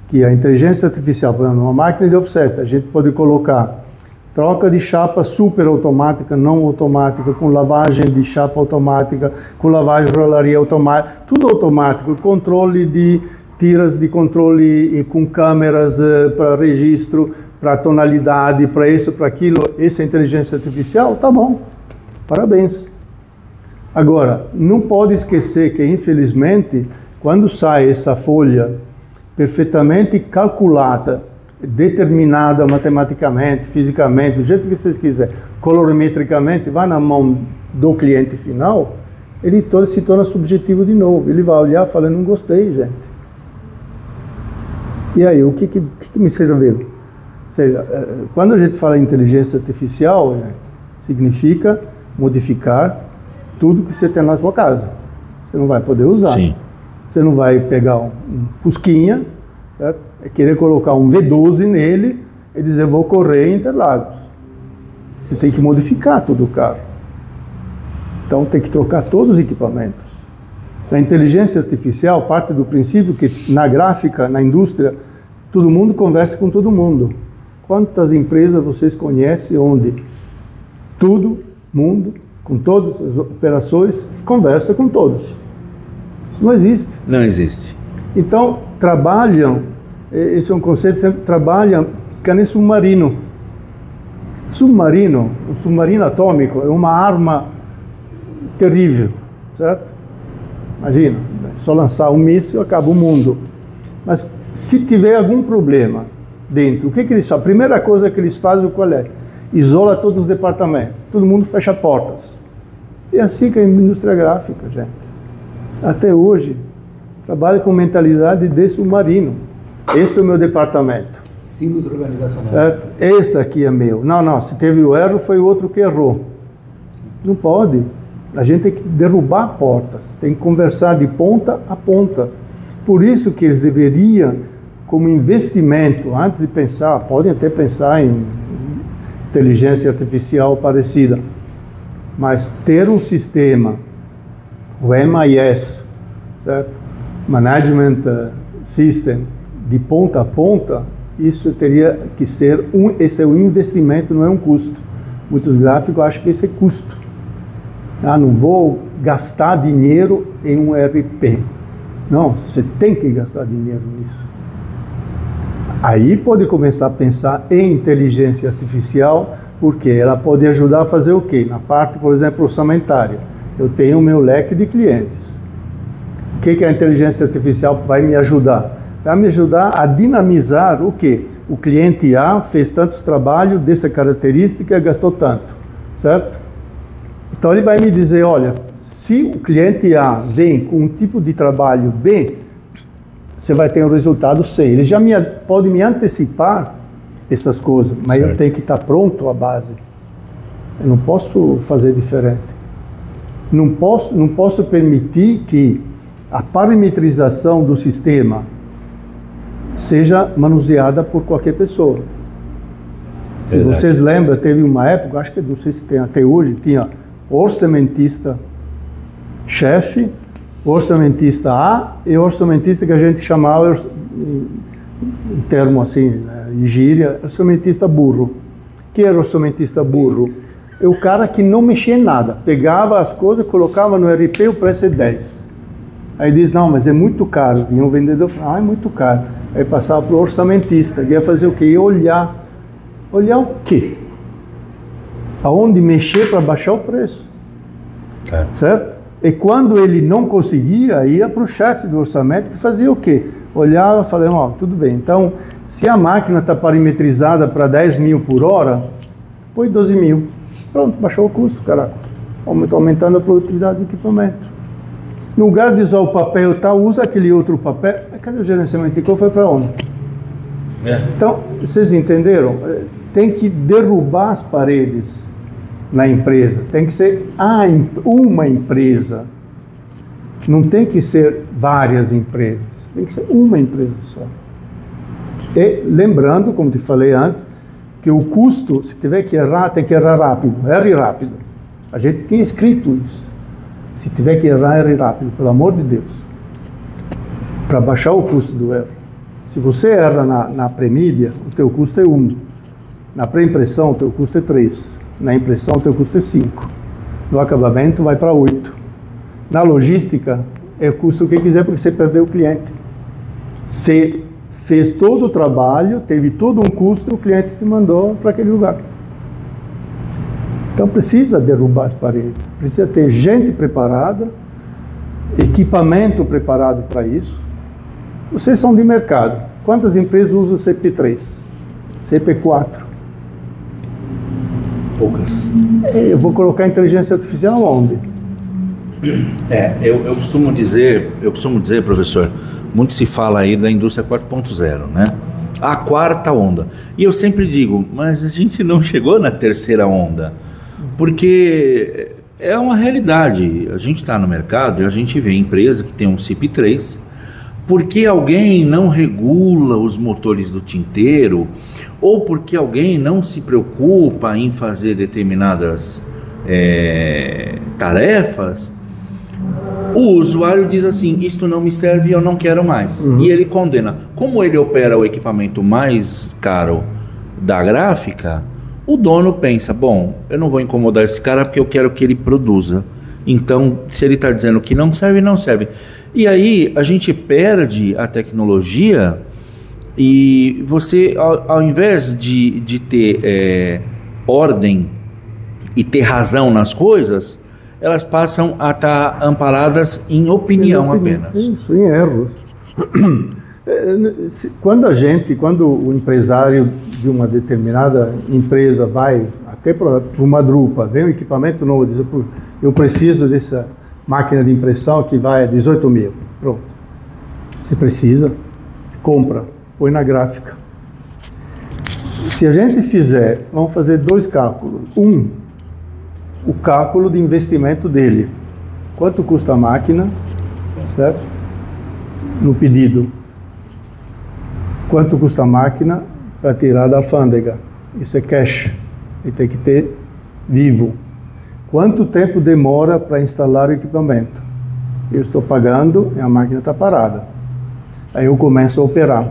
Speaker 2: que a inteligência artificial, por exemplo, uma máquina de offset, a gente pode colocar troca de chapa super automática, não automática, com lavagem de chapa automática, com lavagem de rolaria automática, tudo automático, controle de tiras de controle com câmeras para registro, para tonalidade, para isso, para aquilo, essa é inteligência artificial, tá bom, parabéns. Agora, não pode esquecer que, infelizmente, quando sai essa folha perfeitamente calculada determinada matematicamente, fisicamente, do jeito que vocês quiserem, colorimetricamente, vai na mão do cliente final, ele se torna subjetivo de novo. Ele vai olhar e falar, não gostei, gente. E aí, o que me serviu? Ou seja, quando a gente fala em inteligência artificial, gente, significa modificar tudo que você tem na sua casa. Você não vai poder usar.
Speaker 1: Sim.
Speaker 2: Você não vai pegar um Fusquinha, certo? É querer colocar um V12 nele e dizer, vou correr em Interlagos. Você tem que modificar todo o carro. Então tem que trocar todos os equipamentos. A inteligência artificial parte do princípio que na gráfica, na indústria, todo mundo conversa com todo mundo. Quantas empresas vocês conhecem onde todo mundo, com todas as operações, conversa com todos? Não existe.
Speaker 1: Não existe.
Speaker 2: Então, trabalham, esse é um conceito, sempre trabalham cane submarino. Submarino, um submarino atômico, é uma arma terrível, certo? Imagina, só lançar um míssil, acaba o mundo. Mas se tiver algum problema dentro, o que eles fazem? A primeira coisa que eles fazem, qual é? Isola todos os departamentos, todo mundo fecha portas. E é assim que é a indústria gráfica, gente. Até hoje, trabalha com mentalidade de submarino. Esse é o meu departamento.
Speaker 3: Silos organizacionais.
Speaker 2: Certo? Esse aqui é meu. Não, se teve o erro, foi o outro que errou. Não pode. A gente tem que derrubar portas, tem que conversar de ponta a ponta. Por isso que eles deveriam, como investimento, antes de pensar, podem até pensar em inteligência artificial parecida, mas ter um sistema, o MIS, certo? Management System, de ponta a ponta, isso teria que ser esse é um investimento, não é um custo. Muitos gráficos acham que esse é custo. Não vou gastar dinheiro em um ERP. Não, você tem que gastar dinheiro nisso. Aí pode começar a pensar em inteligência artificial, porque ela pode ajudar a fazer o quê? Na parte, por exemplo, orçamentária. Eu tenho o meu leque de clientes. O que a inteligência artificial vai me ajudar? Vai me ajudar a dinamizar o quê? O cliente A fez tantos trabalhos dessa característica e gastou tanto, certo? Então ele vai me dizer, olha, se o cliente A vem com um tipo de trabalho B, você vai ter um resultado C. Ele já pode me antecipar essas coisas, mas certo. Eu tenho que estar pronto à base. Eu não posso fazer diferente. Não posso permitir que a parametrização do sistema seja manuseada por qualquer pessoa. Se verdade. Vocês lembram, teve uma época, acho que não sei se tem até hoje, tinha orçamentista-chefe, orçamentista A e orçamentista que a gente chamava, em termo assim, de gíria, orçamentista burro. O que era orçamentista burro? É o cara que não mexia em nada, pegava as coisas, colocava no RP, o preço é 10. Aí diz, não, mas é muito caro. E um vendedor fala, é muito caro. Aí passava para o orçamentista, que ia fazer o quê? Ia olhar. Olhar o quê? Aonde mexer para baixar o preço. Certo? E quando ele não conseguia, ia para o chefe do orçamento, que fazia o quê? Olhava e falava, tudo bem, então, se a máquina está parametrizada para 10 mil por hora, põe 12 mil. Pronto, baixou o custo, caraca. Aumentando a produtividade do equipamento. No lugar de usar o papel tal, usa aquele outro papel. Cadê o gerenciamento de cor? Foi para onde? Então, vocês entenderam? Tem que derrubar as paredes na empresa. Tem que ser uma empresa. Não tem que ser várias empresas. Tem que ser uma empresa só. E lembrando, como te falei antes, que o custo, se tiver que errar, tem que errar rápido. Erre rápido. A gente tinha escrito isso. Se tiver que errar, erre rápido, pelo amor de Deus. Para baixar o custo do erro. Se você erra na pré-mídia, o teu custo é 1. Na pré-impressão, o teu custo é 3. Na impressão, o teu custo é 5. No acabamento, vai para 8. Na logística, é o custo que quiser, porque você perdeu o cliente. Você fez todo o trabalho, teve todo um custo, o cliente te mandou para aquele lugar. Então precisa derrubar as paredes, precisa ter gente preparada, equipamento preparado para isso. Vocês são de mercado. Quantas empresas usam o CP3? CP4.
Speaker 1: Poucas.
Speaker 2: Eu vou colocar inteligência artificial onde?
Speaker 1: Eu costumo dizer, professor, muito se fala aí da indústria 4.0, né? A quarta onda. E eu sempre digo, mas a gente não chegou na terceira onda, porque é uma realidade. A gente está no mercado e a gente vê empresa que tem um CIP3, porque alguém não regula os motores do tinteiro, ou porque alguém não se preocupa em fazer determinadas tarefas, o usuário diz assim, isto não me serve, eu não quero mais. E ele condena. Como ele opera o equipamento mais caro da gráfica, o dono pensa, bom, eu não vou incomodar esse cara porque eu quero que ele produza. Então, se ele está dizendo que não serve, não serve. E aí, a gente perde a tecnologia e você, ao invés de ter ordem e ter razão nas coisas, elas passam a estar amparadas em opinião apenas.
Speaker 2: Isso, em erros. Quando o empresário de uma determinada empresa vai até para uma drupa, vem um equipamento novo, diz, eu preciso dessa máquina de impressão que vai a 18 mil. Pronto. Você precisa, compra, põe na gráfica. Se a gente fizer, vamos fazer dois cálculos. O cálculo de investimento dele. Quanto custa a máquina, certo? No pedido. Quanto custa a máquina para tirar da alfândega? Isso é cash. Ele tem que ter vivo. Quanto tempo demora para instalar o equipamento? Eu estou pagando e a máquina está parada. Aí eu começo a operar.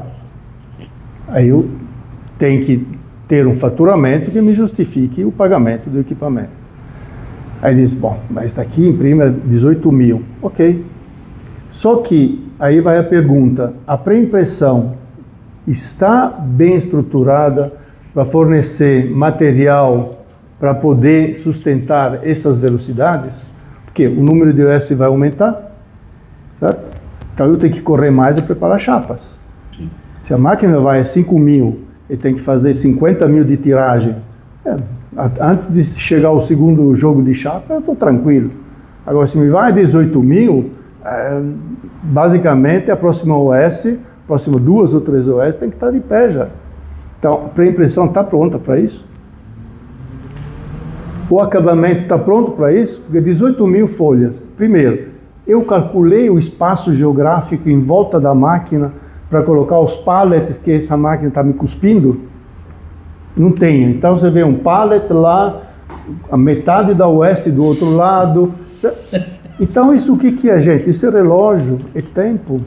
Speaker 2: Aí eu tenho que ter um faturamento que me justifique o pagamento do equipamento. Aí diz, bom, mas está aqui imprime 18 mil. Ok. Só que aí vai a pergunta, a pré-impressão está bem estruturada para fornecer material para poder sustentar essas velocidades? Porque o número de OS vai aumentar, certo? Então eu tenho que correr mais e preparar chapas. Sim. Se a máquina vai a 5 mil e tem que fazer 50 mil de tiragem, antes de chegar ao segundo jogo de chapa, eu estou tranquilo. Agora, se me vai a 18 mil, basicamente a próxima OS, próxima 2 ou 3 OS, tem que estar de pé já. Então, a pré-impressão está pronta para isso? O acabamento está pronto para isso? Porque 18 mil folhas. Primeiro, eu calculei o espaço geográfico em volta da máquina para colocar os pallets que essa máquina está me cuspindo? Não tenho. Então você vê um pallet lá, a metade da OS do outro lado. Então isso o que é, gente? Isso é relógio, é tempo.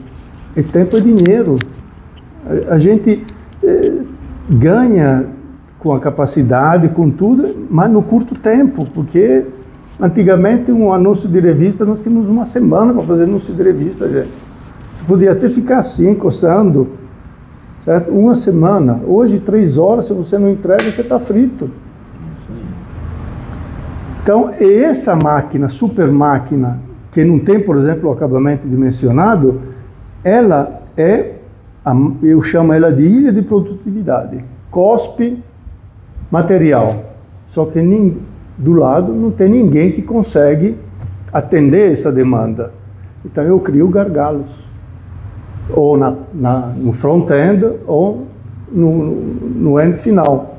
Speaker 2: É tempo, é dinheiro. A gente ganha com a capacidade, com tudo, mas no curto tempo, porque antigamente um anúncio de revista nós tínhamos uma semana para fazer anúncio de revista, gente. Você podia até ficar assim, coçando, certo? Uma semana. Hoje, 3 horas, se você não entrega, você está frito. Então, essa máquina, super máquina, que não tem, por exemplo, o acabamento dimensionado, ela eu chamo ela de ilha de produtividade. Cospe material. Só que do lado não tem ninguém que consegue atender essa demanda. Então, eu crio gargalos. Ou no front-end, ou no end final.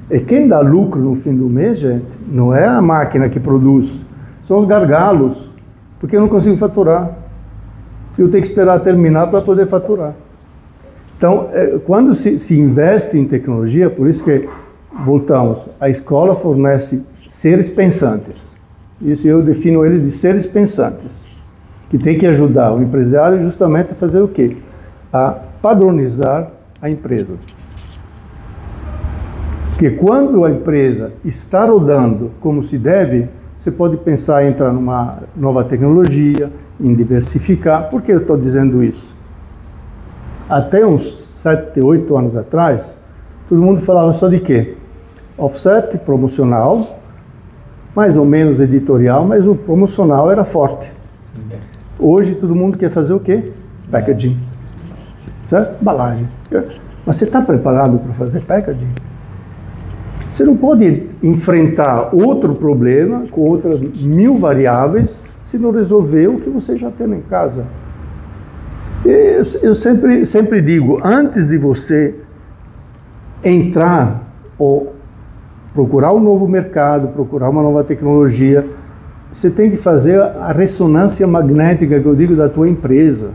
Speaker 2: E quem dá lucro no fim do mês, gente, não é a máquina que produz, são os gargalos, porque eu não consigo faturar. Eu tenho que esperar terminar para poder faturar. Então, quando se investe em tecnologia, por isso que, voltamos, a escola fornece seres pensantes. Isso eu defino eles de seres pensantes, que tem que ajudar o empresário justamente a fazer o quê? A padronizar a empresa. Porque quando a empresa está rodando como se deve, você pode pensar em entrar numa nova tecnologia, em diversificar. Por que eu estou dizendo isso? Até uns 7, 8 anos atrás, todo mundo falava só de quê? Offset, promocional, mais ou menos editorial, mas o promocional era forte. Hoje todo mundo quer fazer o quê? Packaging. Certo? Embalagem. Mas você está preparado para fazer packaging? Você não pode enfrentar outro problema com outras 1000 variáveis se não resolver o que você já tem em casa. Eu sempre digo, antes de você entrar ou procurar um novo mercado, procurar uma nova tecnologia, você tem que fazer a ressonância magnética, que eu digo, da tua empresa.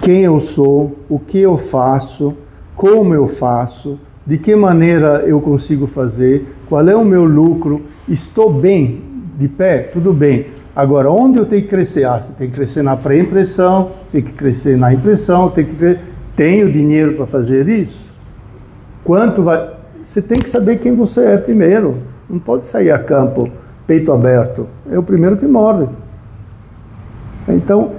Speaker 2: Quem eu sou, o que eu faço, como eu faço, de que maneira eu consigo fazer, qual é o meu lucro, estou bem, de pé, tudo bem. Agora, onde eu tenho que crescer? Você tem que crescer na pré-impressão, tem que crescer na impressão, tenho dinheiro para fazer isso? Quanto vai? Você tem que saber quem você é primeiro. Não pode sair a campo, peito aberto. É o primeiro que morre. Então,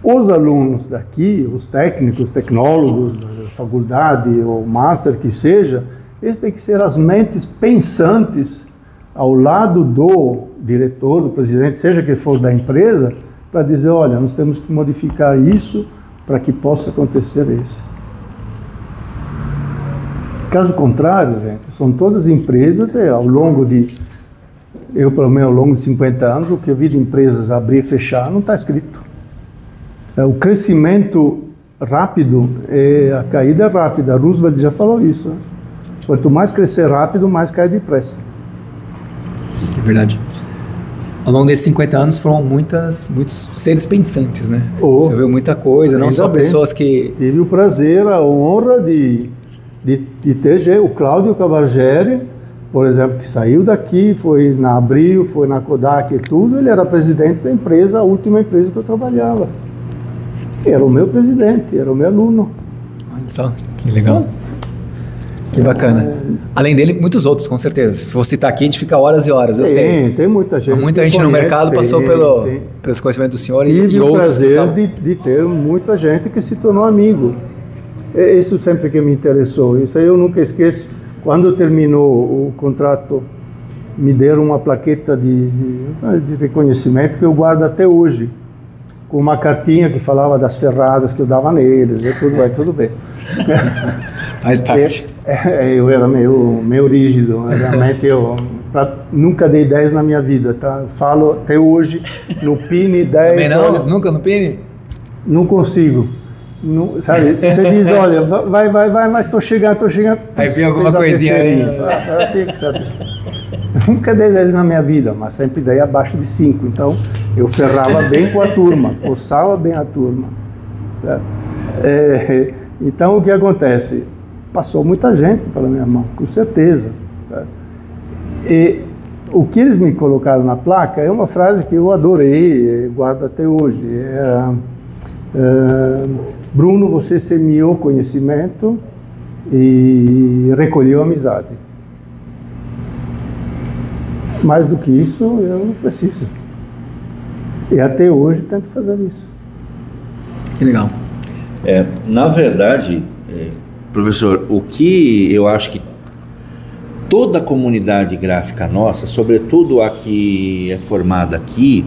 Speaker 2: os alunos daqui, os técnicos, tecnólogos da faculdade ou master que seja, eles têm que ser as mentes pensantes ao lado do diretor, do presidente, seja que for da empresa, para dizer, olha, nós temos que modificar isso para que possa acontecer isso. Caso contrário, gente, são todas empresas, ao longo de, eu pelo menos ao longo de 50 anos, o que eu vi de empresas abrir e fechar não está escrito. O crescimento rápido, a caída é rápida. Roosevelt já falou isso. Né? Quanto mais crescer rápido, mais cai depressa.
Speaker 3: É verdade. Ao longo desses 50 anos foram muitos seres pensantes, né? Você viu muita coisa, não só pessoas que...
Speaker 2: Tive o prazer, a honra de ter o Cláudio Cavargeri, por exemplo, que saiu daqui, foi na Abril, foi na Kodak e tudo, ele era presidente da empresa, a última empresa que eu trabalhava. Era o meu presidente, era o meu aluno.
Speaker 3: Olha só, que legal. Que bacana. Além dele, muitos outros, com certeza. Se for citar aqui, a gente fica horas e horas, eu sei.
Speaker 2: Tem muita gente.
Speaker 3: Muita gente no mercado passou pelos conhecimentos do senhor e outros.
Speaker 2: Tive o prazer de ter muita gente que se tornou amigo. Isso sempre que me interessou. Isso aí eu nunca esqueço. Quando terminou o contrato, me deram uma plaqueta de reconhecimento que eu guardo até hoje. Com uma cartinha que falava das ferradas que eu dava neles, vai tudo bem.
Speaker 3: Faz parte.
Speaker 2: Eu era meio rígido, realmente eu nunca dei 10 na minha vida, tá? Eu falo até hoje, no Pini 10...
Speaker 3: Também não? Olha, nunca no Pini?
Speaker 2: Não consigo. Não, sabe? Você diz, olha, vai, tô chegando.
Speaker 3: Aí vem alguma coisinha aí.
Speaker 2: Eu tenho que saber. Nunca dei 10 na minha vida, mas sempre dei abaixo de 5, então eu ferrava bem com a turma, forçava bem a turma. Tá? Então o que acontece? Passou muita gente pela minha mão, com certeza. Tá? E o que eles me colocaram na placa é uma frase que eu adorei, guardo até hoje. Bruno, você semeou conhecimento e recolheu amizade. Mais do que isso, eu não preciso. E até hoje tento fazer isso.
Speaker 3: Que legal.
Speaker 1: Na verdade, professor, o que eu acho que toda a comunidade gráfica nossa, sobretudo a que é formada aqui,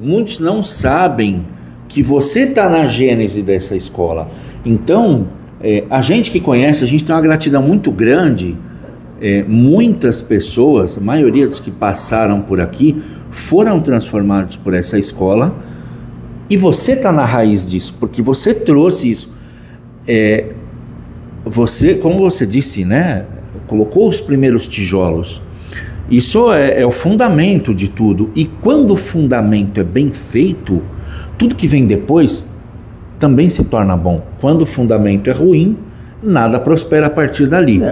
Speaker 1: muitos não sabem que você está na gênese dessa escola. Então, a gente que conhece, a gente tem uma gratidão muito grande. Muitas pessoas, a maioria dos que passaram por aqui, foram transformados por essa escola, e você está na raiz disso, porque você trouxe isso. Você, como você disse, né, colocou os primeiros tijolos. Isso é o fundamento de tudo, e quando o fundamento é bem feito, tudo que vem depois também se torna bom. Quando o fundamento é ruim, nada prospera a partir dali.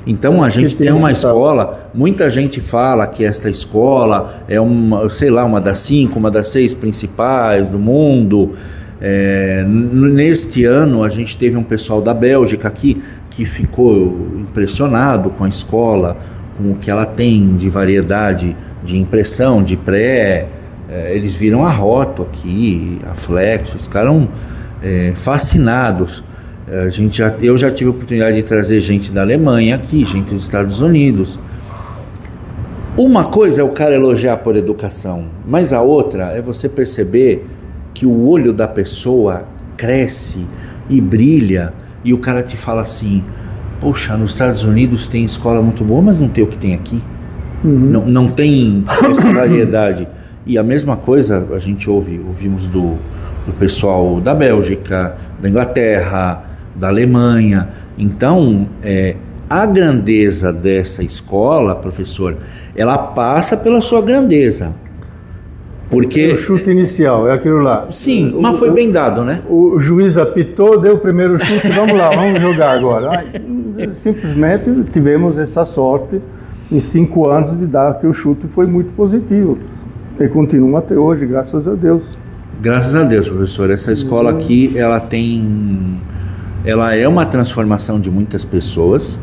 Speaker 1: Então a gente tem uma escola, muita gente fala que esta escola é uma, sei lá, uma das 5, uma das 6 principais do mundo. Neste ano a gente teve um pessoal da Bélgica aqui que ficou impressionado com a escola, com o que ela tem de variedade de impressão, de pré. Eles viram a Roto aqui, a Flexo, ficaram fascinados. Eu já tive a oportunidade de trazer gente da Alemanha aqui, gente dos Estados Unidos. Uma coisa é o cara elogiar por educação, mas a outra é você perceber que o olho da pessoa cresce e brilha, e o cara te fala assim, poxa, nos Estados Unidos tem escola muito boa, mas não tem o que tem aqui. Não tem essa variedade. E a mesma coisa a gente ouvimos do pessoal da Bélgica, da Inglaterra, da Alemanha. Então, a grandeza dessa escola, professor, ela passa pela sua grandeza. Porque
Speaker 2: o chute inicial, é aquilo lá.
Speaker 1: Sim, mas foi bem dado, né?
Speaker 2: O juiz apitou, deu o primeiro chute, vamos lá, vamos jogar agora. Simplesmente tivemos essa sorte em 5 anos de dar que o chute foi muito positivo. E continua até hoje, graças a Deus.
Speaker 1: Graças a Deus, professor. Essa escola aqui, ela é uma transformação de muitas pessoas,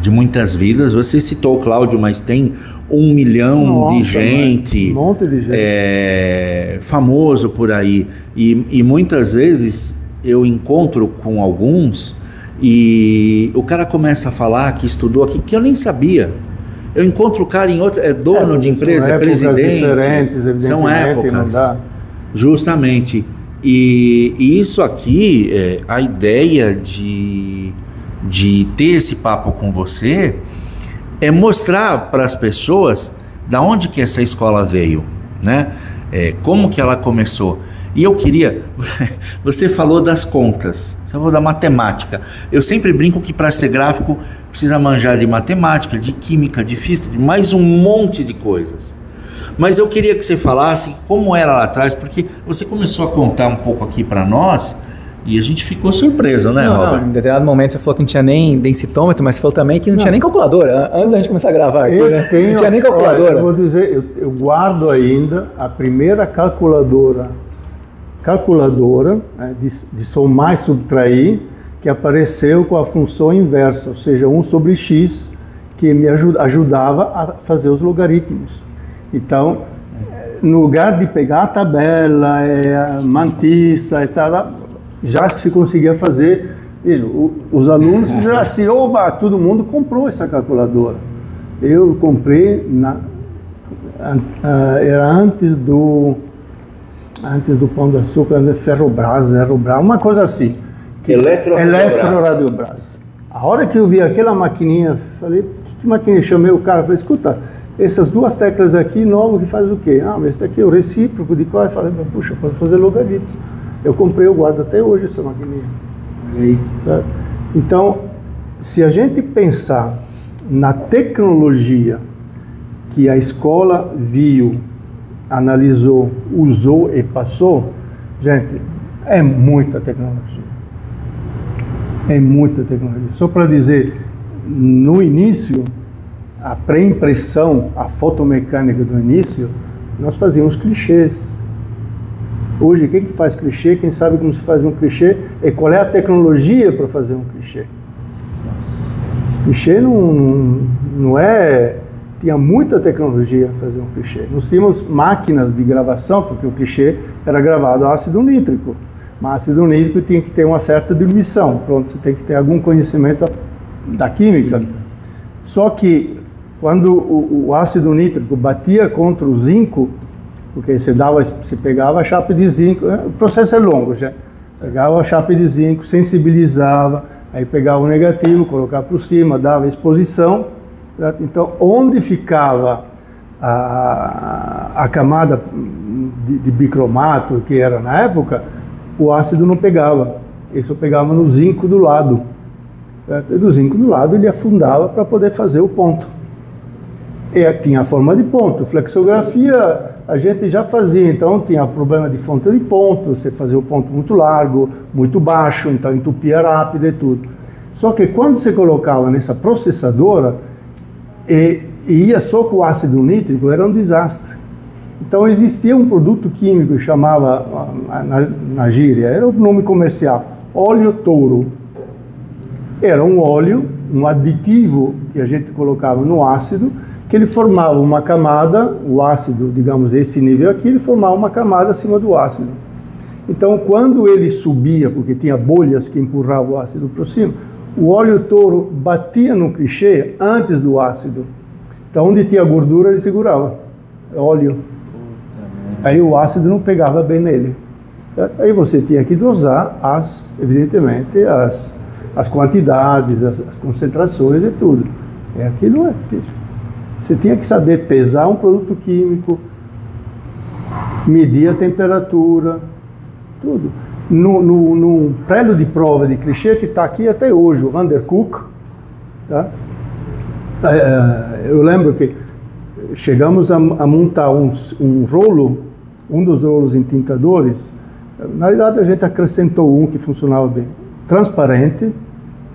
Speaker 1: de muitas vidas. Você citou o Cláudio, mas tem 1 milhão de gente,
Speaker 2: um monte de gente.
Speaker 1: Famoso por aí. E muitas vezes eu encontro com alguns e o cara começa a falar que estudou aqui, que eu nem sabia. Eu encontro o cara em outro, dono de empresa, é presidente. São épocas,
Speaker 2: não dá.
Speaker 1: Justamente. E isso aqui, a ideia de ter esse papo com você é mostrar para as pessoas da onde que essa escola veio, né? Como que ela começou. E eu queria, você falou das contas, você falou da matemática. Eu sempre brinco que para ser gráfico precisa manjar de matemática, de química, de física, de mais um monte de coisas. Mas eu queria que você falasse como era lá atrás, porque você começou a contar um pouco aqui para nós e a gente ficou surpreso, né, Robert?
Speaker 3: Em determinado momento você falou que não tinha nem densitômetro, mas você falou também que não tinha nem calculadora. Antes da gente começar a gravar aqui, né? Não tinha nem calculadora.
Speaker 2: Olha, eu vou dizer, eu guardo ainda a primeira calculadora, né, de somar e subtrair, que apareceu com a função inversa, ou seja, 1 sobre x, que me ajudava a fazer os logaritmos. Então, no lugar de pegar a tabela, a mantiça e tal, já se conseguia fazer. Veja, os alunos já assim, oba, todo mundo comprou essa calculadora. Eu comprei, era antes do Pão de Açúcar, Ferrobras, uma coisa assim. Eletroradiobras. A hora que eu vi aquela maquininha, falei, que maquininha? Chamei o cara, falei, escuta, essas 2 teclas aqui, novo, que faz o quê? Mas esse daqui é o recíproco de qual? Eu falei, puxa, pode fazer logaritmo. Eu comprei, eu guardo até hoje essa maquininha. Então, se a gente pensar na tecnologia que a escola viu, analisou, usou e passou, gente, é muita tecnologia. É muita tecnologia. Só para dizer, no início, a pré-impressão, a fotomecânica do início, nós fazíamos clichês. Hoje, quem que faz clichê, quem sabe como se faz um clichê, e qual é a tecnologia para fazer um clichê. Clichê não é... Tinha muita tecnologia para fazer um clichê. Nós tínhamos máquinas de gravação, porque o clichê era gravado a ácido nítrico. Mas ácido nítrico tinha que ter uma certa diluição. Pronto, você tem que ter algum conhecimento da química. Só que quando o ácido nítrico batia contra o zinco, porque você pegava a chapa de zinco, o processo é longo, já. Pegava a chapa de zinco, sensibilizava, aí pegava o negativo, colocava por cima, dava exposição. Certo? Então, onde ficava a camada de bicromato que era na época, o ácido não pegava. Ele só pegava no zinco do lado. Certo? E do zinco do lado ele afundava para poder fazer o ponto. E tinha a forma de ponto. Flexografia a gente já fazia, então tinha problema de fonte de ponto, você fazia o ponto muito largo, muito baixo, então entupia rápido e tudo. Só que quando você colocava nessa processadora, e ia só com o ácido nítrico, era um desastre. Então existia um produto químico que chamava, na gíria, era o nome comercial, óleo touro. Era um óleo, um aditivo que a gente colocava no ácido, que ele formava uma camada, o ácido, digamos, esse nível aqui, ele formava uma camada acima do ácido. Então, quando ele subia, porque tinha bolhas que empurravam o ácido para cima, o óleo touro batia no clichê antes do ácido. Então, onde tinha gordura, ele segurava. Óleo. Aí o ácido não pegava bem nele. Aí você tinha que dosar, evidentemente, as quantidades, as concentrações e tudo. Aquilo você tinha que saber pesar um produto químico, medir a temperatura, tudo. No prédio de prova de clichê que está aqui até hoje, o Van der Koek, tá? Eu lembro que chegamos a montar um rolo, um dos rolos entintadores. Na realidade, a gente acrescentou um que funcionava bem, transparente,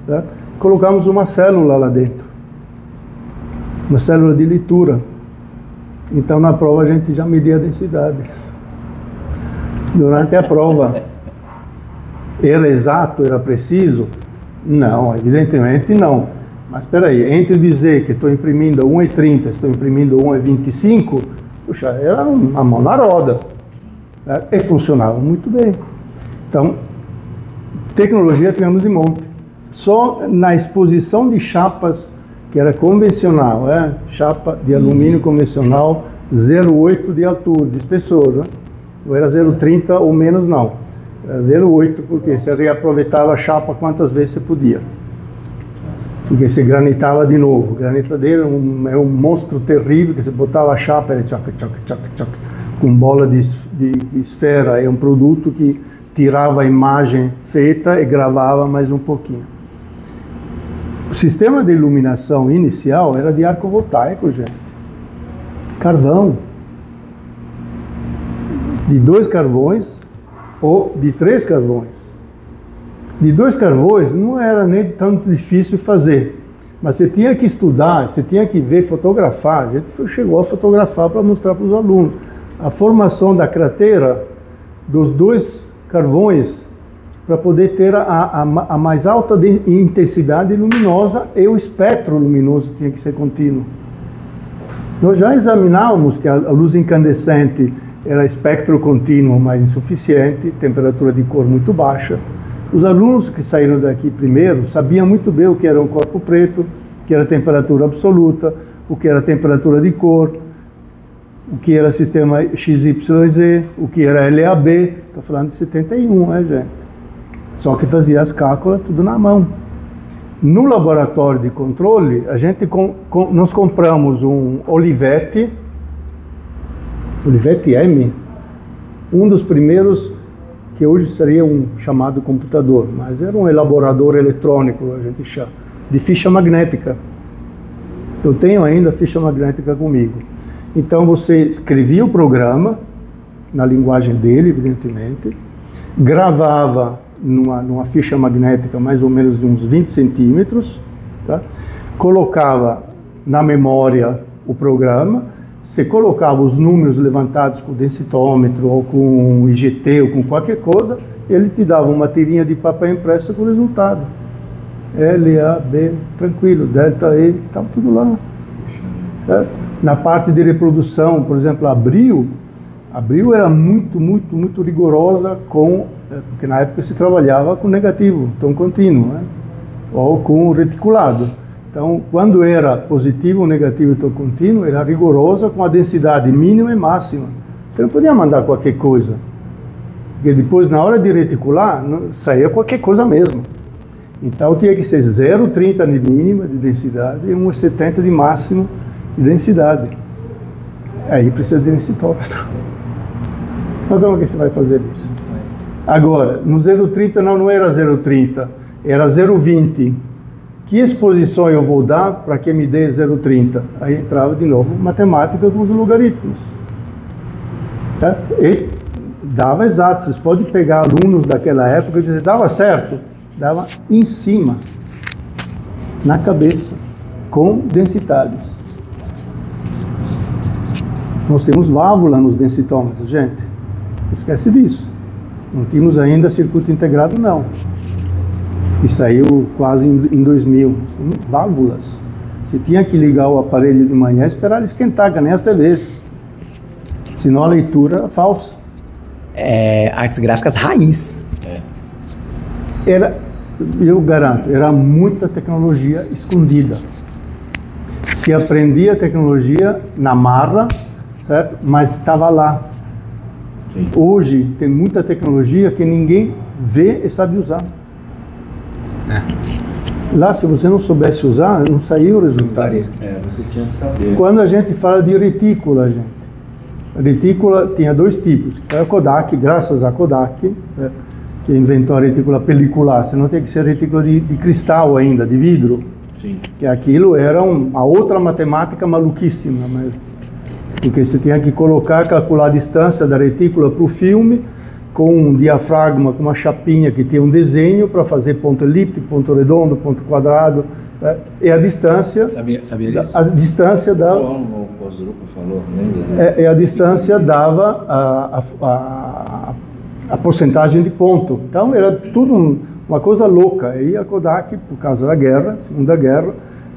Speaker 2: certo? Colocamos uma célula lá dentro, uma célula de leitura. Então, na prova, a gente já media a densidade. Durante a prova, era exato, era preciso? Não, evidentemente não. Mas espera aí, entre dizer que estou imprimindo 1,30, estou imprimindo 1,25, puxa, era uma mão na roda. E funcionava muito bem. Então, tecnologia tivemos de monte. Só na exposição de chapas, que era convencional, chapa de alumínio convencional, 0,8 de altura, de espessor, né? Não era 0,30 ou menos, não. Era 0,8, porque você reaproveitava a chapa quantas vezes você podia. Porque você granitava de novo. Granitadeira é um monstro terrível, que você botava a chapa, era tchac, tchac, tchac, tchac, com bola de esfera. É um produto que tirava a imagem feita e gravava mais um pouquinho. O sistema de iluminação inicial era de arco voltaico, gente. Carvão. De 2 carvões ou de 3 carvões. De 2 carvões não era nem tanto difícil fazer, mas você tinha que estudar, você tinha que ver, fotografar. A gente chegou a fotografar para mostrar para os alunos a formação da cratera dos 2 carvões para poder ter a mais alta intensidade luminosa, e o espectro luminoso tinha que ser contínuo. Nós já examinávamos que a luz incandescente era espectro contínuo, mas insuficiente, temperatura de cor muito baixa. Os alunos que saíram daqui primeiro sabiam muito bem o que era um corpo preto, o que era temperatura absoluta, o que era temperatura de cor, o que era sistema XYZ, o que era LAB. Estou falando de 71, né, gente? Só que fazia as cálculas tudo na mão. No laboratório de controle, nós compramos um Olivetti M, um dos primeiros que hoje seria um chamado computador, mas era um elaborador eletrônico, a gente chama, de ficha magnética. Eu tenho ainda a ficha magnética comigo. Então você escrevia o programa, na linguagem dele, evidentemente, gravava numa ficha magnética mais ou menos de uns 20 centímetros, tá? Colocava na memória o programa, você colocava os números levantados com o densitômetro, ou com o IGT, ou com qualquer coisa, ele te dava uma tirinha de papel impressa com o resultado. L, A, B, tranquilo, delta E, estava tudo lá. Na parte de reprodução, por exemplo, a Abril era muito rigorosa porque na época se trabalhava com negativo, tom contínuo, né? Ou com reticulado. Então, quando era positivo ou negativo e tom contínuo, era rigorosa com a densidade mínima e máxima. Você não podia mandar qualquer coisa, porque depois, na hora de reticular, saía qualquer coisa mesmo. Então, tinha que ser 0,30 de mínima de densidade e 1,70 de máximo de densidade. Aí precisa de densitômetro. Então, como é que você vai fazer isso? Agora, no 0,30 não era 0,30, era 0,20. Que exposição eu vou dar para que me dê 0,30? Aí entrava de novo matemática com os logaritmos. Tá? E dava exato. Vocês podem pegar alunos daquela época e dizer, dava certo? Dava em cima, na cabeça, com densidades. Nós temos válvula nos densitômetros, gente. Não esquece disso. Não tínhamos ainda circuito integrado, não. Que saiu quase em 2000. Válvulas. Você tinha que ligar o aparelho de manhã e esperar ele esquentar, que nem as TVs. Senão a leitura era falsa.
Speaker 3: Artes gráficas raiz.
Speaker 2: Eu garanto, era muita tecnologia escondida. Se aprendia a tecnologia na marra, certo? Mas estava lá.
Speaker 1: Sim.
Speaker 2: Hoje tem muita tecnologia que ninguém vê e sabe usar. Lá, se você não soubesse usar, não saiu o resultado.
Speaker 1: Você tinha que saber.
Speaker 2: Quando a gente fala de retícula, gente, a retícula tinha dois tipos, que foi a Kodak, graças a Kodak, que inventou a retícula pelicular, senão tem que ser retícula de cristal ainda, de vidro.
Speaker 1: Sim.
Speaker 2: Que aquilo era uma outra matemática maluquíssima, porque você tinha que calcular a distância da retícula para o filme, com um diafragma, com uma chapinha que tinha um desenho para fazer ponto elíptico, ponto redondo, ponto quadrado, e a distância...
Speaker 3: Sabia disso?
Speaker 2: A distância dava...
Speaker 1: O pós-grupo falou, lembra?
Speaker 2: E a distância dava a porcentagem de ponto. Então era tudo uma coisa louca. E a Kodak, por causa da guerra, Segunda Guerra,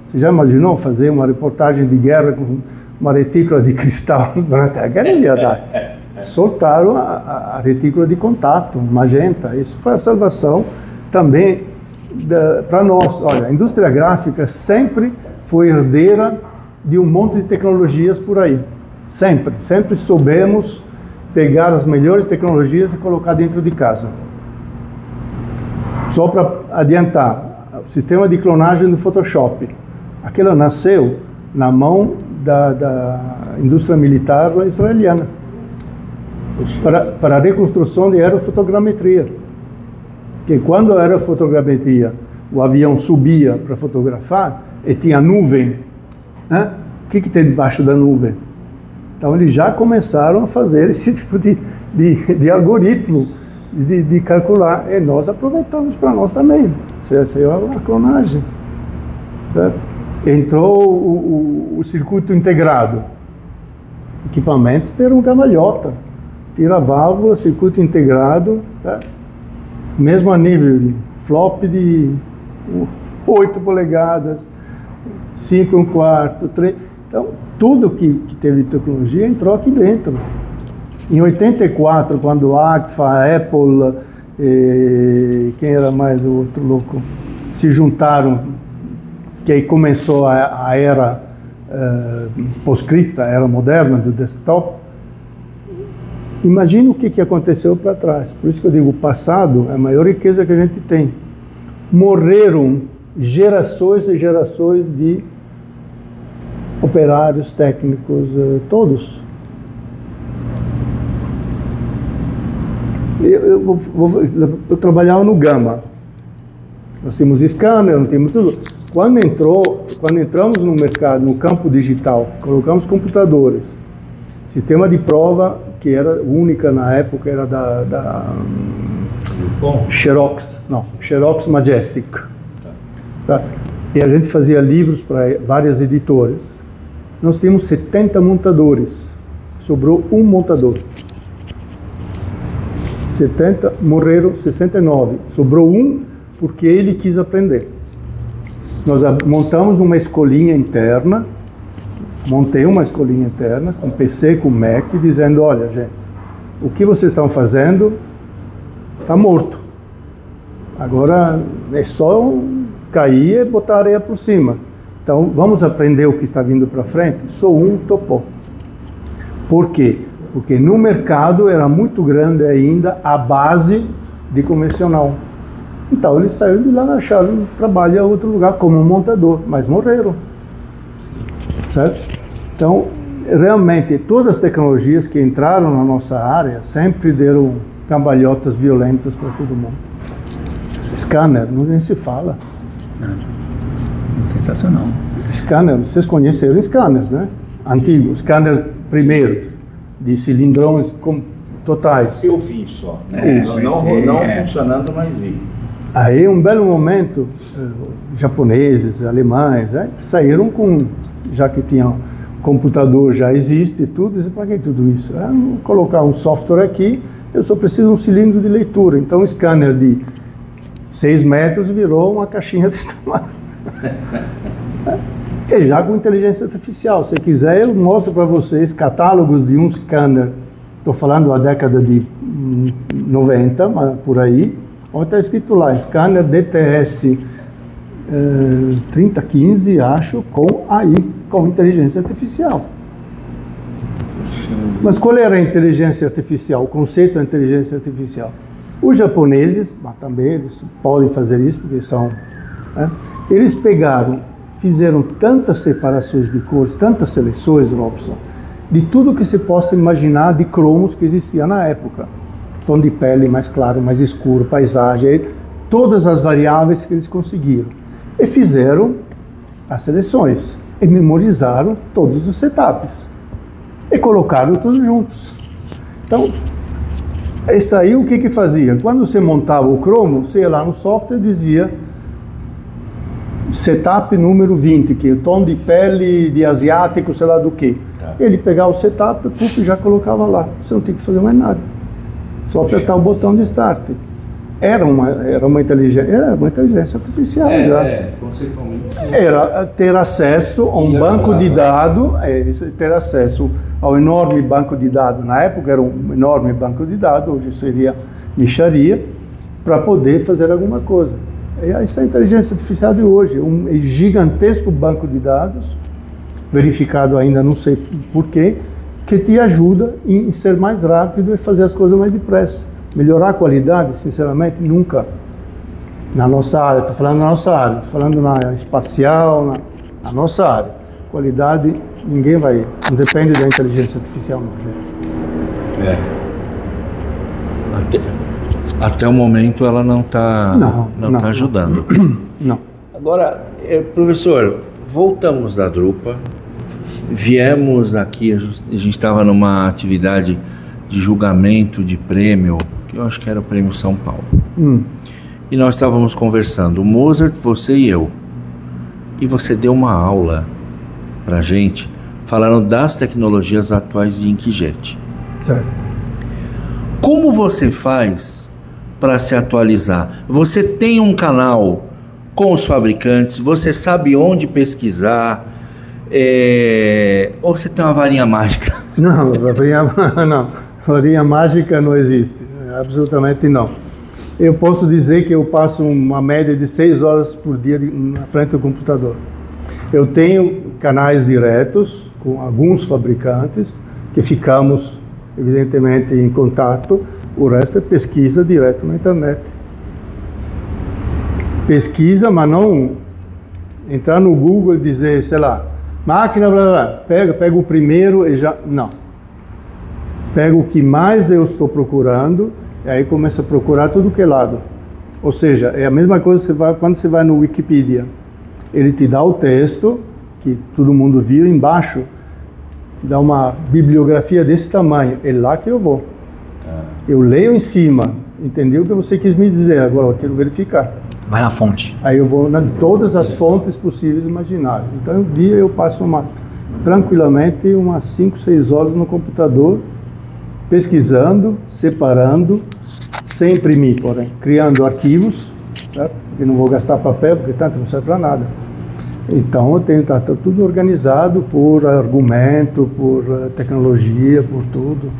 Speaker 2: você já imaginou fazer uma reportagem de guerra com uma retícula de cristal durante a guerra? Não ia dar. Soltaram a retícula de contato, magenta. Isso foi a salvação também para nós. Olha, a indústria gráfica sempre foi herdeira de um monte de tecnologias por aí. Sempre soubemos pegar as melhores tecnologias e colocar dentro de casa. Só para adiantar, o sistema de clonagem do Photoshop, aquilo nasceu na mão da indústria militar israeliana, para a reconstrução de aerofotogrametria. Porque quando a aerofotogrametria, o avião subia para fotografar e tinha nuvem, o que tem debaixo da nuvem? Então eles já começaram a fazer esse tipo de algoritmo, de calcular, e nós aproveitamos para nós também. Essa é a clonagem, certo? Entrou o circuito integrado, equipamentos deram cambalhota, tira a válvula, circuito integrado, certo? Mesmo a nível de flop de 8 polegadas, 5 1/4, 3... Então, tudo que teve tecnologia entrou aqui dentro. Em 84, quando a Agfa, a Apple, quem era mais o outro louco, se juntaram, que aí começou a era pós-cripta, a era moderna do desktop. Imagina o que aconteceu para trás. Por isso que eu digo, o passado é a maior riqueza que a gente tem. Morreram gerações e gerações de operários, técnicos, todos. Eu trabalhava no Gama. Nós tínhamos scanner, não tínhamos tudo. Quando entramos no mercado, no campo digital, colocamos computadores, sistema de prova, que era única na época, era da Xerox, Xerox Majestic. Tá? E a gente fazia livros para várias editoras. Nós tínhamos 70 montadores, sobrou um montador. 70, morreram 69, sobrou um porque ele quis aprender. Nós montamos uma escolinha interna, montei uma escolinha interna, com PC, com Mac, dizendo, olha, gente, o que vocês estão fazendo está morto. Agora é só cair e botar areia por cima. Então, vamos aprender o que está vindo para frente? Só um topou. Por quê? Porque no mercado era muito grande ainda a base de convencional. Então, eles saíram de lá, acharam trabalho em outro lugar como montador, mas morreram. Certo? Então, realmente, todas as tecnologias que entraram na nossa área sempre deram cambalhotas violentas para todo mundo. Scanner, não nem se fala.
Speaker 3: Sensacional.
Speaker 2: Scanner, vocês conheceram scanners, né? Antigos, scanners primeiros, de cilindrões totais.
Speaker 1: Eu vi só. Não funcionando, mas vi.
Speaker 2: Aí, um belo momento, japoneses, alemães, saíram com, já que tinha computador, já existe tudo, disse, para que tudo isso? Vou colocar um software aqui, eu só preciso de um cilindro de leitura. Então, um scanner de 6 metros virou uma caixinha desse tamanho. E já com inteligência artificial. Se quiser, eu mostro para vocês catálogos de um scanner. Estou falando da década de 90, por aí. Onde está escrito lá, scanner DTS 3015, acho, com AI, com inteligência artificial. Mas qual era a inteligência artificial, o conceito da inteligência artificial? Os japoneses, mas também eles podem fazer isso, porque são... Né? Eles fizeram tantas separações de cores, tantas seleções, Robson, de tudo que se possa imaginar de cromos que existia na época. Tom de pele mais claro, mais escuro, paisagem, todas as variáveis que eles conseguiram. E fizeram as seleções, e memorizaram todos os setups. E colocaram todos juntos. Então, isso aí o que fazia? Quando você montava o cromo, você ia lá no software e dizia setup número 20, que é o tom de pele de asiático, sei lá do que. Tá. Ele pegava o setup e já colocava lá. Você não tinha que fazer mais nada. Só apertar o botão de start. Era uma inteligência artificial já.
Speaker 1: Conceitualmente.
Speaker 2: Era ter acesso a um banco de dados, ter acesso ao enorme banco de dados. Na época era um enorme banco de dados, hoje seria mixaria, para poder fazer alguma coisa. Essa é a inteligência artificial de hoje, um gigantesco banco de dados, verificado ainda não sei porquê, que te ajuda em ser mais rápido e fazer as coisas mais depressa. Melhorar a qualidade, sinceramente, nunca. Na nossa área, estou falando na nossa área, estou falando na espacial, na nossa área. Qualidade, ninguém vai, não depende da inteligência artificial, não, gente.
Speaker 1: Até o momento ela não está ajudando.
Speaker 2: Não.
Speaker 1: Agora, professor, voltamos da Drupa, viemos aqui, a gente estava numa atividade de julgamento de prêmio, que eu acho que era o Prêmio São Paulo. E nós estávamos conversando, o Mozart, você e eu. E você deu uma aula pra gente, falando das tecnologias atuais de inkjet.
Speaker 2: Certo.
Speaker 1: Como você faz para se atualizar? Você tem um canal com os fabricantes, você sabe onde pesquisar, ou você tem uma varinha mágica?
Speaker 2: Não, varinha mágica não existe, absolutamente não. Eu posso dizer que eu passo uma média de 6 horas por dia na frente do computador. Eu tenho canais diretos com alguns fabricantes que ficamos, evidentemente, em contato. O resto é pesquisa direto na internet. Pesquisa, mas não entrar no Google e dizer, sei lá, máquina, blá, blá, pega o primeiro e já... Não. Pego o que mais eu estou procurando e aí começo a procurar tudo que é lado. Ou seja, é a mesma coisa quando você vai no Wikipedia. Ele te dá o texto, que todo mundo viu, embaixo te dá uma bibliografia desse tamanho. É lá que eu vou. Eu leio em cima, entendeu o que você quis me dizer, agora eu quero verificar.
Speaker 3: Vai na fonte.
Speaker 2: Aí eu vou em todas as fontes possíveis e imagináveis. Então, um dia eu passo tranquilamente umas 5, 6 horas no computador, pesquisando, separando, sem imprimir, porém, criando arquivos, certo? Porque não vou gastar papel, porque tanto não serve para nada. Então, eu tenho que estar tudo organizado por argumento, por tecnologia, por tudo.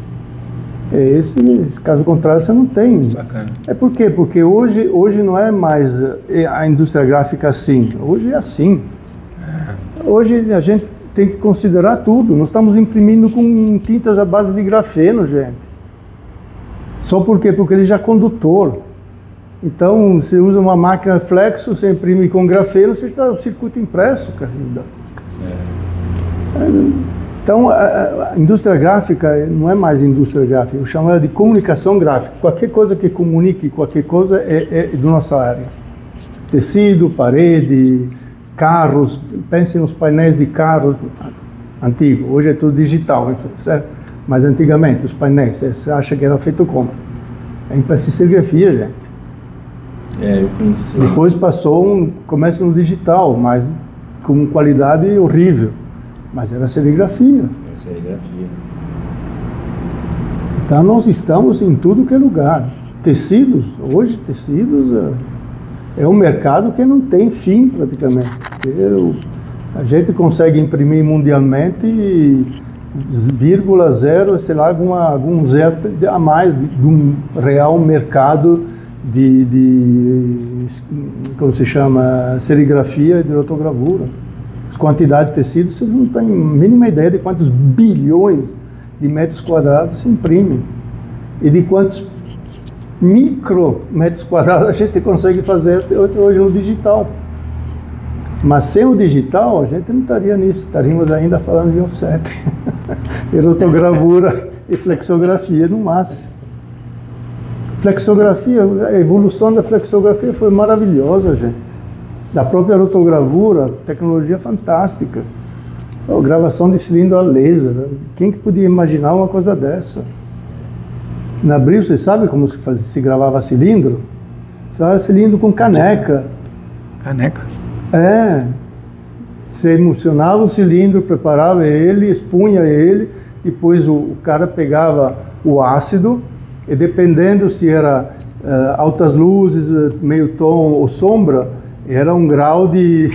Speaker 2: Caso contrário, você não tem.
Speaker 3: Bacana.
Speaker 2: É por quê? Porque hoje não é mais a indústria gráfica assim. Hoje é assim. Hoje a gente tem que considerar tudo. Nós estamos imprimindo com tintas à base de grafeno, gente. Só por quê? Porque ele já é condutor. Então, você usa uma máquina flexo, você imprime com grafeno, você está no circuito impresso. Então, a indústria gráfica não é mais indústria gráfica, eu chamo ela de comunicação gráfica. Qualquer coisa que comunique qualquer coisa é da nossa área. Tecido, parede, carros, pense nos painéis de carros antigos. Hoje é tudo digital, certo? Mas antigamente, os painéis, você acha que era feito como? É impressão em serigrafia, gente.
Speaker 1: Eu conheci.
Speaker 2: Depois passou começa no digital, mas com qualidade horrível. Mas era serigrafia. Então nós estamos em tudo que é lugar. Tecidos, hoje tecidos é um mercado que não tem fim praticamente. A gente consegue imprimir mundialmente 0,0, sei lá, algum zero a mais de um real mercado de como se chama, serigrafia e de rotogravura. As quantidades de tecidos, vocês não têm a mínima ideia de quantos bilhões de metros quadrados se imprime. E de quantos micrometros quadrados a gente consegue fazer hoje no digital. Mas sem o digital, a gente não estaria nisso. Estaríamos ainda falando de offset, rotogravura e flexografia no máximo. Flexografia, a evolução da flexografia foi maravilhosa, gente. Da própria rotogravura, tecnologia fantástica. Gravação de cilindro a laser. Quem que podia imaginar uma coisa dessa? Na Abril, você sabe como se gravava cilindro? Você gravava cilindro com caneca.
Speaker 3: Caneca?
Speaker 2: É. Você emulsionava o cilindro, preparava ele, expunha ele, depois o cara pegava o ácido, e dependendo se era altas luzes, meio tom ou sombra, era um grau de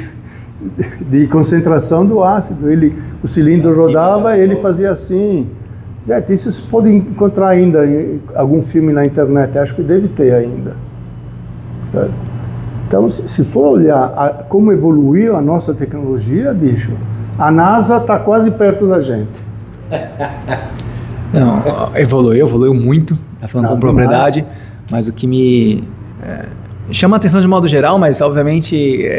Speaker 2: concentração do ácido. O cilindro rodava, ele fazia assim. Gente, isso você pode encontrar ainda em algum filme na internet, acho que deve ter ainda. Então, se for olhar como evoluiu a nossa tecnologia, bicho, a NASA está quase perto da gente.
Speaker 3: Não, evoluiu muito, tá falando com propriedade, mas o que me chama a atenção de modo geral, mas obviamente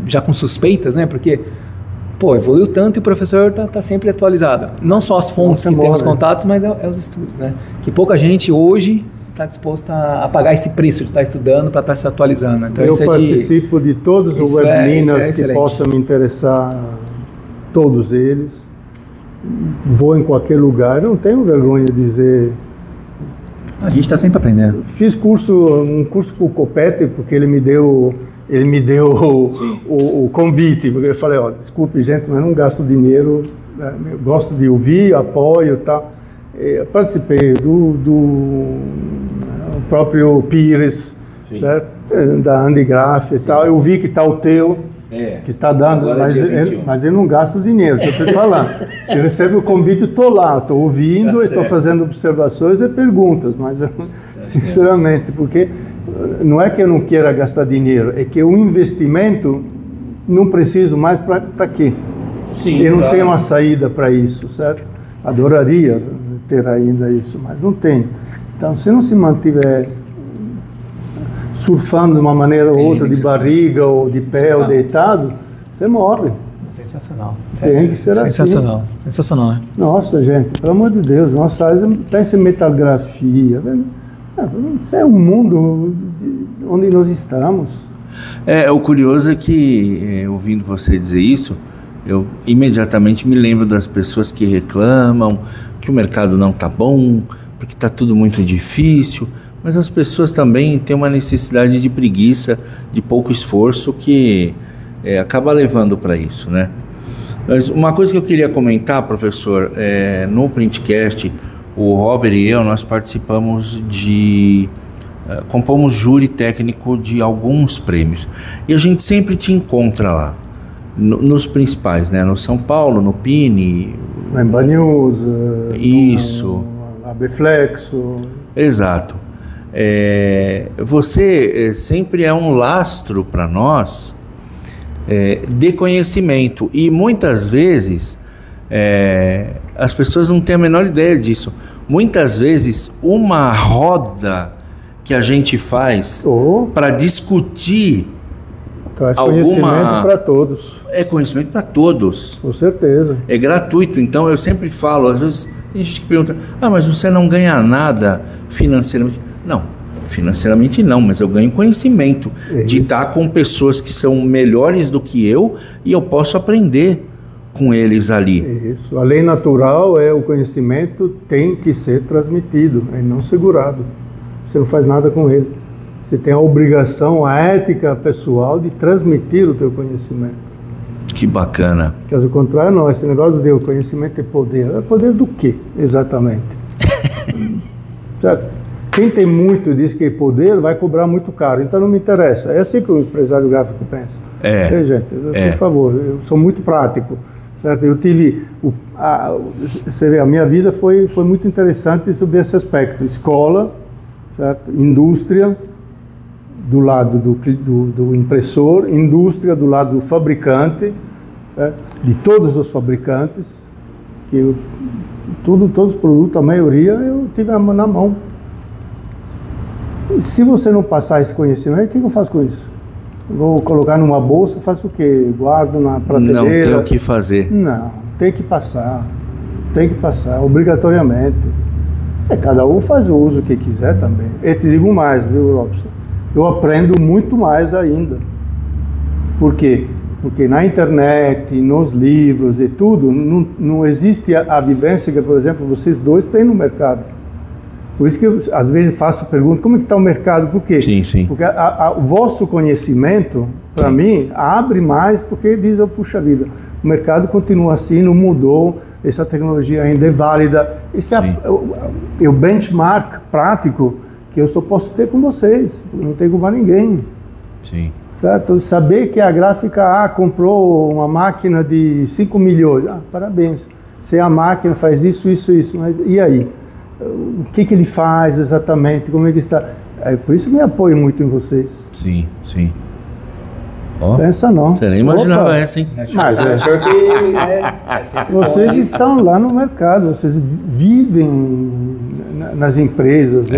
Speaker 3: já com suspeitas, né? Porque, evoluiu tanto e o professor tá sempre atualizado. Não só as fontes que temos contatos, mas os estudos, né? Que pouca gente hoje está disposta a pagar esse preço de estar estudando para estar se atualizando. Então,
Speaker 2: eu participo de todos os webinars que possam me interessar, todos eles. Vou em qualquer lugar, não tenho vergonha de dizer.
Speaker 3: A gente está sempre aprendendo.
Speaker 2: Fiz um curso com o Copete, porque ele me deu o convite, porque eu falei, desculpe gente, mas não gasto dinheiro, eu gosto de ouvir, apoio e tal. Eu participei do próprio Pires, certo? Da Andy Graff e tal, eu vi que está o teu, que está dando, mas eu não gasto dinheiro, estou te falando. Se eu recebo o convite, estou lá, estou ouvindo, estou fazendo observações e perguntas, mas sinceramente, porque não é que eu não queira gastar dinheiro, é que o investimento não preciso mais para quê? Sim, eu não tenho uma saída para isso, certo? Adoraria ter ainda isso, mas não tenho. Então, se não se mantiver surfando de uma maneira ou outra, de barriga ou de pé ou deitado, você morre.
Speaker 3: Sensacional.
Speaker 2: Tem que ser
Speaker 3: sensacional. Assim. Sensacional, né?
Speaker 2: Nossa, gente, pelo amor de Deus, nossa área pensa em metalgrafia. Isso é um mundo onde nós estamos.
Speaker 1: O curioso é que, ouvindo você dizer isso, eu imediatamente me lembro das pessoas que reclamam que o mercado não está bom, porque está tudo muito difícil, mas as pessoas também têm uma necessidade de preguiça, de pouco esforço, que acaba levando para isso, né? Mas uma coisa que eu queria comentar, professor, no Printcast, o Robert e eu, nós participamos compomos júri técnico de alguns prêmios, e a gente sempre te encontra lá, nos principais, né? No São Paulo, no Pini,
Speaker 2: no Emba News,
Speaker 1: isso,
Speaker 2: no Abflexo.
Speaker 1: Exato. Você sempre é um lastro para nós de conhecimento, e muitas vezes as pessoas não têm a menor ideia disso. Muitas vezes uma roda que a gente faz para discutir
Speaker 2: traz conhecimento para todos.
Speaker 1: É conhecimento para todos.
Speaker 2: Com certeza.
Speaker 1: É gratuito. Então eu sempre falo, às vezes tem gente que pergunta, mas você não ganha nada financeiramente? Não, financeiramente não, mas eu ganho conhecimento de estar com pessoas que são melhores do que eu, e eu posso aprender com eles ali.
Speaker 2: Isso. A lei natural o conhecimento tem que ser transmitido, não segurado. Você não faz nada com ele. Você tem a obrigação, a ética pessoal de transmitir o teu conhecimento.
Speaker 1: Que bacana.
Speaker 2: Caso contrário, não. Esse negócio de o conhecimento é poder. É poder do quê, exatamente? Certo? Quem tem muito diz que é poder vai cobrar muito caro. Então não me interessa. É assim que o empresário gráfico pensa. Gente, por favor, eu sou muito prático. Certo? Eu tive... você vê, a minha vida foi muito interessante sobre esse aspecto. Escola, certo? Indústria, do lado do impressor, indústria do lado do fabricante, de todos os fabricantes, que Todos os produtos, a maioria, eu tive na mão. E se você não passar esse conhecimento, o que eu faço com isso? Vou colocar numa bolsa, faço o quê? Guardo na prateleira?
Speaker 1: Não tem o que fazer.
Speaker 2: Não, tem que passar, obrigatoriamente. Cada um faz o uso que quiser também. Eu te digo mais, viu, Robson? Eu aprendo muito mais ainda. Por quê? Porque na internet, nos livros e tudo, não existe a vivência que, por exemplo, vocês dois têm no mercado. Por isso que eu, às vezes, faço pergunta, como é que está o mercado? Por quê?
Speaker 1: Sim.
Speaker 2: Porque o vosso conhecimento, para mim, abre mais, porque diz, puxa vida, o mercado continua assim, não mudou, essa tecnologia ainda é válida. Esse é o benchmark prático que eu só posso ter com vocês, não tenho com mais ninguém.
Speaker 1: Sim.
Speaker 2: Certo? Saber que a gráfica A comprou uma máquina de 5 milhões, parabéns. Se a máquina faz isso, mas e aí? O que ele faz exatamente? Como é que está? Por isso eu me apoio muito em vocês.
Speaker 1: Sim.
Speaker 2: Oh, pensa não.
Speaker 1: Você nem imaginava essa, hein?
Speaker 2: Mas vocês estão lá no mercado, vocês vivem nas empresas.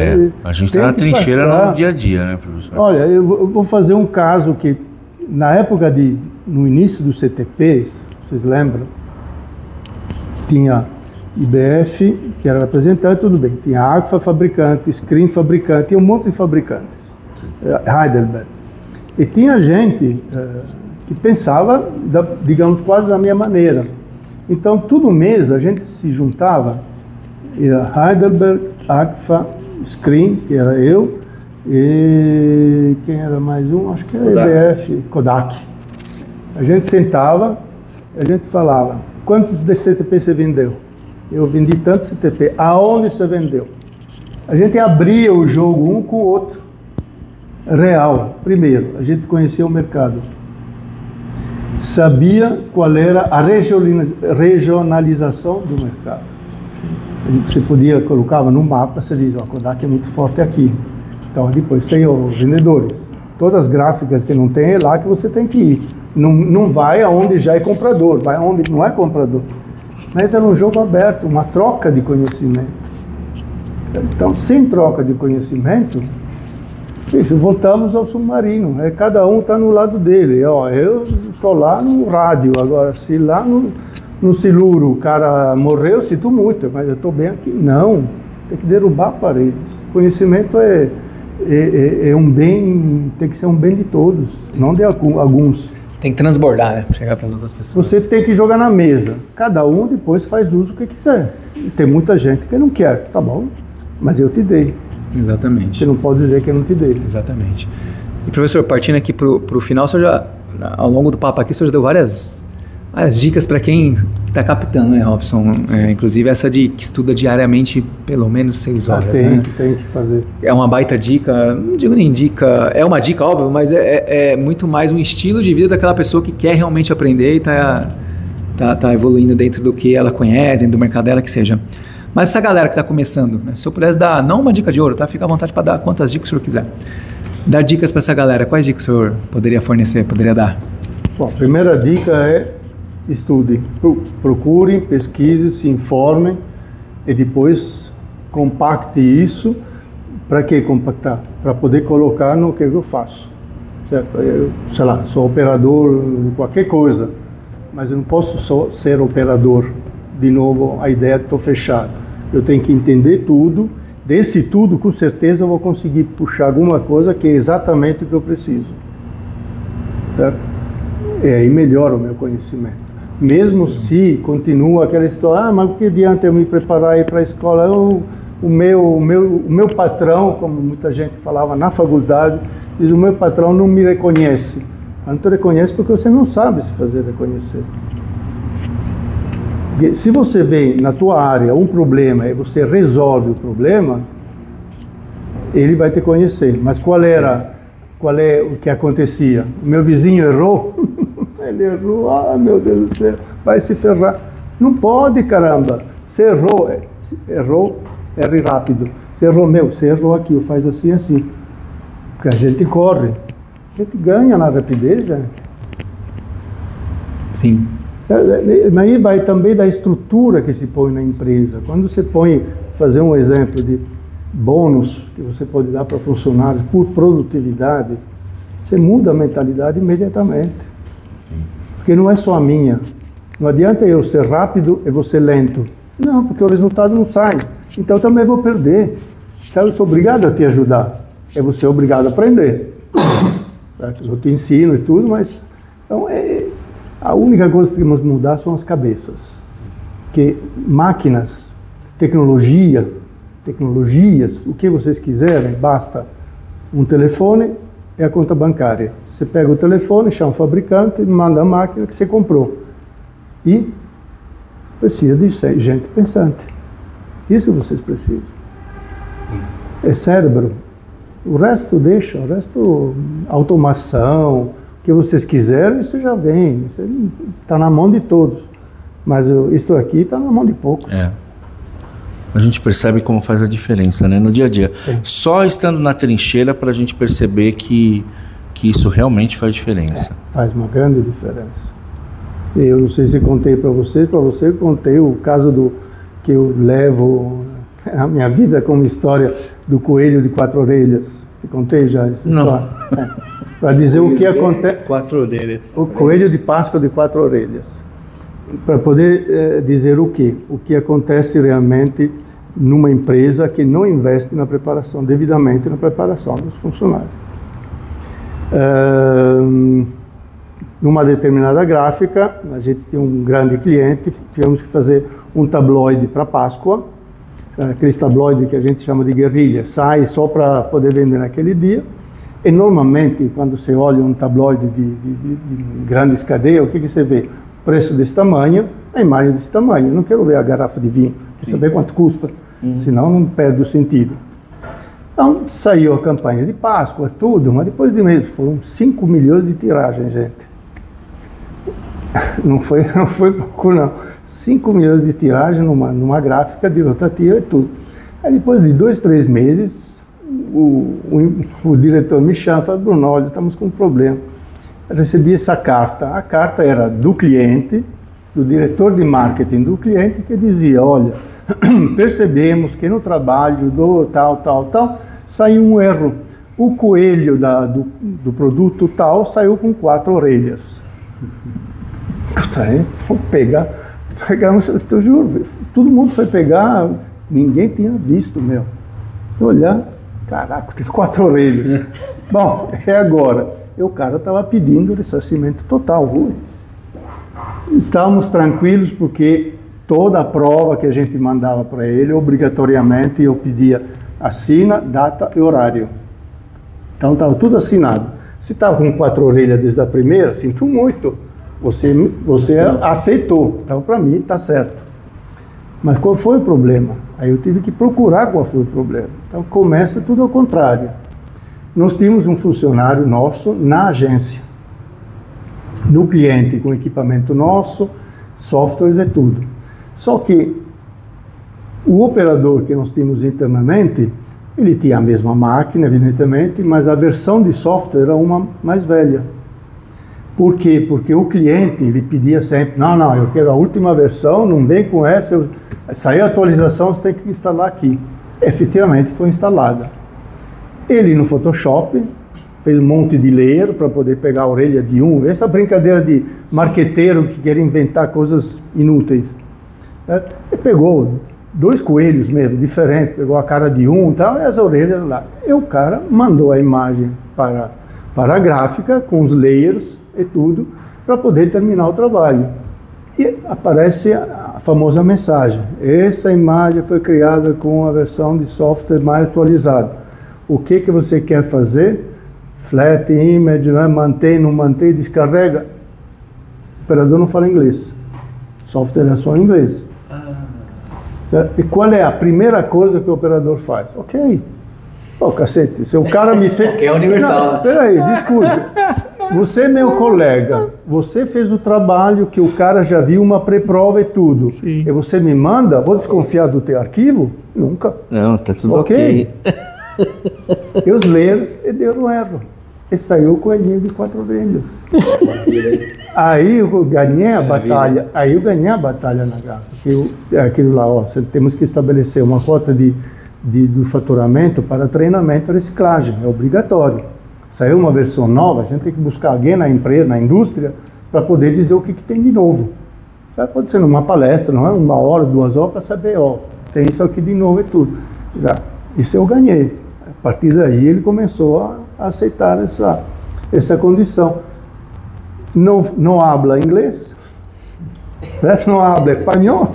Speaker 1: A gente está na trincheira no dia a dia, né, professor?
Speaker 2: Olha, eu vou fazer um caso que, na época no início do CTP, vocês lembram? Tinha IBF, que era representante, tudo bem. Tinha Agfa fabricante, Screen fabricante, e um monte de fabricantes. Heidelberg. E tinha gente que pensava, digamos, quase da minha maneira. Então, todo mês a gente se juntava, Heidelberg, Agfa, Screen, que era eu, e quem era mais um? Acho que era IBF, Kodak. A gente sentava, a gente falava, quantos de CTP você vendeu? Eu vendi tanto CTP. Aonde você vendeu? A gente abria o jogo um com o outro. Real. Primeiro, a gente conhecia o mercado. Sabia qual era a regionalização do mercado. Você colocava no mapa, você diz, a Kodak é muito forte aqui. Então, depois, sei os vendedores. Todas as gráficas que não tem, é lá que você tem que ir. Não vai aonde já é comprador, vai aonde não é comprador. Mas era um jogo aberto, uma troca de conhecimento. Então, sem troca de conhecimento, voltamos ao submarino. Cada um está no lado dele. Eu estou lá no rádio. Agora, se lá no siluro o cara morreu, sinto muito, mas eu estou bem aqui. Não, tem que derrubar a parede. Conhecimento é um bem, tem que ser um bem de todos, não de alguns.
Speaker 3: Tem que transbordar, né? Chegar para as outras pessoas.
Speaker 2: Você tem que jogar na mesa. Cada um depois faz uso do que quiser. E tem muita gente que não quer. Tá bom, mas eu te dei.
Speaker 3: Exatamente.
Speaker 2: Você não pode dizer que eu não te dei.
Speaker 3: Exatamente. E professor, partindo aqui para o final, o senhor já, ao longo do papo aqui, o senhor já deu várias dicas para quem está captando, né, Robson? Inclusive essa de que estuda diariamente pelo menos 6 horas,
Speaker 2: tem que fazer.
Speaker 3: É uma baita dica, não digo nem dica, é uma dica, óbvio, mas é muito mais um estilo de vida daquela pessoa que quer realmente aprender e tá evoluindo dentro do que ela conhece, dentro do mercado dela, que seja. Mas essa galera que está começando, né, se eu pudesse dar, não uma dica de ouro, tá? Fica à vontade para dar quantas dicas o senhor quiser. Dar dicas para essa galera, quais dicas o senhor poderia fornecer, poderia dar?
Speaker 2: Bom, a primeira dica é estudem, procurem, pesquisem, se informem e depois compacte isso. Para que compactar? Para poder colocar no que eu faço. Certo? Eu, sei lá, sou operador de qualquer coisa, mas eu não posso só ser operador. De novo, a ideia é que estou fechado. Eu tenho que entender tudo. Desse tudo, com certeza, eu vou conseguir puxar alguma coisa que é exatamente o que eu preciso. Certo? E aí melhora o meu conhecimento. Mesmo se continua aquela história, mas o que adianta eu me preparar para a escola? O meu patrão, como muita gente falava na faculdade, diz, o meu patrão não me reconhece. Não te reconhece porque você não sabe se fazer reconhecer. Porque se você vê na tua área um problema e você resolve o problema, ele vai te conhecer. Mas qual é o que acontecia? O meu vizinho errou? Ele errou, meu Deus do céu, vai se ferrar. Não pode, caramba. Você errou, erre rápido. Você errou aqui, faz assim, assim. Porque a gente corre. A gente ganha na rapidez, gente.
Speaker 3: Sim.
Speaker 2: Mas aí vai também da estrutura que se põe na empresa. Quando você põe, fazer um exemplo de bônus que você pode dar para funcionários por produtividade, você muda a mentalidade imediatamente. Porque não é só a minha. Não adianta eu ser rápido e você lento. Não, porque o resultado não sai. Então eu também vou perder. Então eu sou obrigado a te ajudar. É você obrigado a aprender. Eu te ensino e tudo, mas... Então, a única coisa que temos que mudar são as cabeças. Que máquinas, tecnologias, o que vocês quiserem, basta um telefone e a conta bancária. Você pega o telefone, chama o fabricante e manda a máquina que você comprou. E precisa de gente pensante. Isso vocês precisam. É cérebro. O resto deixa, o resto automação, o que vocês quiserem, isso já vem. Isso está na mão de todos. Mas isso aqui está na mão de poucos.
Speaker 1: A gente percebe como faz a diferença, né, no dia a dia. Só estando na trincheira para a gente perceber que isso realmente faz diferença.
Speaker 2: Faz uma grande diferença. Eu não sei se contei para você eu contei o caso que eu levo na minha vida como história do coelho de 4 orelhas. Te contei já essa história? Para dizer o que acontece.
Speaker 1: 4 orelhas.
Speaker 2: O coelho de Páscoa de 4 orelhas. Para poder dizer o que acontece realmente numa empresa que não investe na preparação, devidamente na preparação dos funcionários. Numa determinada gráfica, a gente tinha um grande cliente, tivemos que fazer um tabloide para Páscoa, aqueles tabloides que a gente chama de guerrilha, sai só para poder vender naquele dia. E normalmente, quando você olha um tabloide de grandes cadeias, o que você vê? Preço desse tamanho, a imagem desse tamanho. Eu não quero ver a garrafa de vinho, quero saber quanto custa, senão não perde o sentido. Então, saiu a campanha de Páscoa, tudo, mas depois de meses, foram 5 milhões de tiragens, gente. Não foi pouco, não. 5 milhões de tiragem numa gráfica de rotativa e tudo. Aí depois de 2, 3 meses, o diretor me chama e fala: Bruno, olha, estamos com um problema. Eu recebi essa carta. A carta era do cliente, do diretor de marketing do cliente, que dizia: olha, percebemos que no trabalho do tal, saiu um erro. O coelho do produto tal saiu com 4 orelhas. Vou pegamos, eu juro, todo mundo foi pegar, ninguém tinha visto, meu. Olhar, caraca, tem 4 orelhas. Bom, é agora. E o cara estava pedindo ressarcimento total. Estávamos tranquilos porque toda a prova que a gente mandava para ele, obrigatoriamente eu pedia: assina, data e horário. Então estava tudo assinado. Se estava com 4 orelhas desde a primeira, sinto muito. Você aceitou. Então, para mim, está certo. Mas qual foi o problema? Aí eu tive que procurar qual foi o problema. Então, começa tudo ao contrário. Nós tínhamos um funcionário nosso na agência, no cliente, com equipamento nosso, softwares e tudo. Só que o operador que nós tínhamos internamente, ele tinha a mesma máquina, evidentemente, mas a versão de software era uma mais velha. Por quê? Porque o cliente, ele pedia sempre: não, eu quero a última versão, não vem com essa, saiu a atualização, você tem que instalar aqui. Efetivamente foi instalada. Ele no Photoshop fez um monte de layer para poder pegar a orelha de um, essa brincadeira de marqueteiro que quer inventar coisas inúteis. Ele pegou 2 coelhos mesmo, diferentes, pegou a cara de um e tal, e as orelhas lá. E o cara mandou a imagem para a gráfica, com os layers e tudo, para poder terminar o trabalho. E aparece a famosa mensagem: essa imagem foi criada com a versão de software mais atualizada. O que você quer fazer? Flat image, mantém, não mantém, descarrega. O operador não fala inglês. O software é só em inglês. E qual é a primeira coisa que o operador faz? Ok. Ô, cacete, se o cara me fez...
Speaker 3: Ok, é universal.
Speaker 2: Peraí, desculpe. Você é meu colega, você fez o trabalho que o cara já viu uma pré-prova e tudo.
Speaker 1: Sim.
Speaker 2: E você me manda, vou desconfiar do teu arquivo? Nunca.
Speaker 1: Não, tá tudo ok.
Speaker 2: E os layers, e deu um erro. e saiu o coelhinho de 4 brilhos. Aí eu ganhei a batalha, na gráfica. Aquilo lá, ó, temos que estabelecer uma cota do faturamento para treinamento e reciclagem, é obrigatório. Saiu uma versão nova, a gente tem que buscar alguém na empresa, na indústria, para poder dizer o que tem de novo. Pode ser numa palestra, não é? 1 hora, 2 horas, para saber, ó, tem isso aqui de novo e tudo. Isso eu ganhei. A partir daí ele começou a aceitar essa condição. Não habla inglês, não habla espanhol.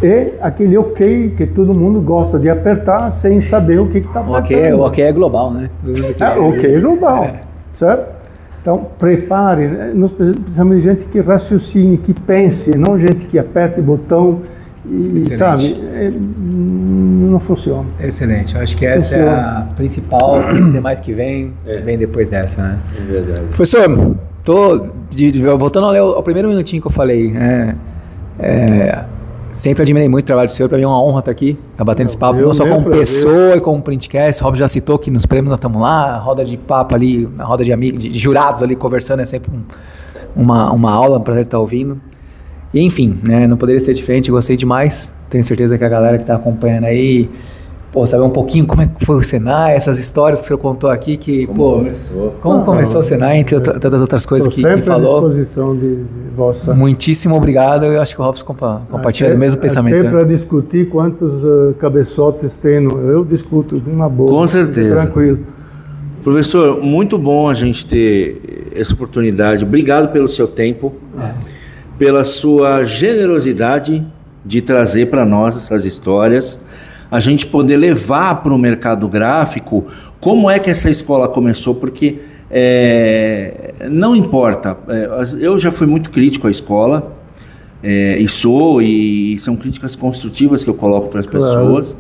Speaker 2: E aquele ok que todo mundo gosta de apertar sem saber o que está apertando.
Speaker 3: O ok é global, né?
Speaker 2: O ok é global, certo? Então, prepare. Nós precisamos de gente que raciocine, que pense, não gente que aperte botão e, sabe, não funciona.
Speaker 3: Excelente. Eu acho que essa é a principal, os demais que vem depois dessa, né?
Speaker 1: É verdade.
Speaker 3: Professor, voltando ao primeiro minutinho que eu falei, sempre admirei muito o trabalho do senhor, para mim é uma honra estar aqui, batendo esse papo, não só como pessoa e como printcast. O Rob já citou que nos prêmios nós estamos lá, roda de papo ali, a roda de amigos, de jurados ali conversando, é sempre uma aula, um prazer estar ouvindo. E enfim, né, não poderia ser diferente, gostei demais, tenho certeza que a galera que está acompanhando aí, saber um pouquinho como é que foi o Senai, essas histórias que o senhor contou aqui, como começou o Senai, entre tantas outras coisas que falou.
Speaker 2: À disposição de vossa.
Speaker 3: Muitíssimo obrigado, eu acho que o Robson compartilha do mesmo pensamento.
Speaker 2: Até para discutir quantos cabeçotes tem, eu discuto de uma boa.
Speaker 1: Com certeza.
Speaker 2: Tranquilo.
Speaker 1: Professor, muito bom a gente ter essa oportunidade. Obrigado pelo seu tempo, pela sua generosidade de trazer para nós essas histórias, a gente poder levar para o mercado gráfico como é que essa escola começou, porque não importa, eu já fui muito crítico à escola, e são críticas construtivas que eu coloco para as pessoas,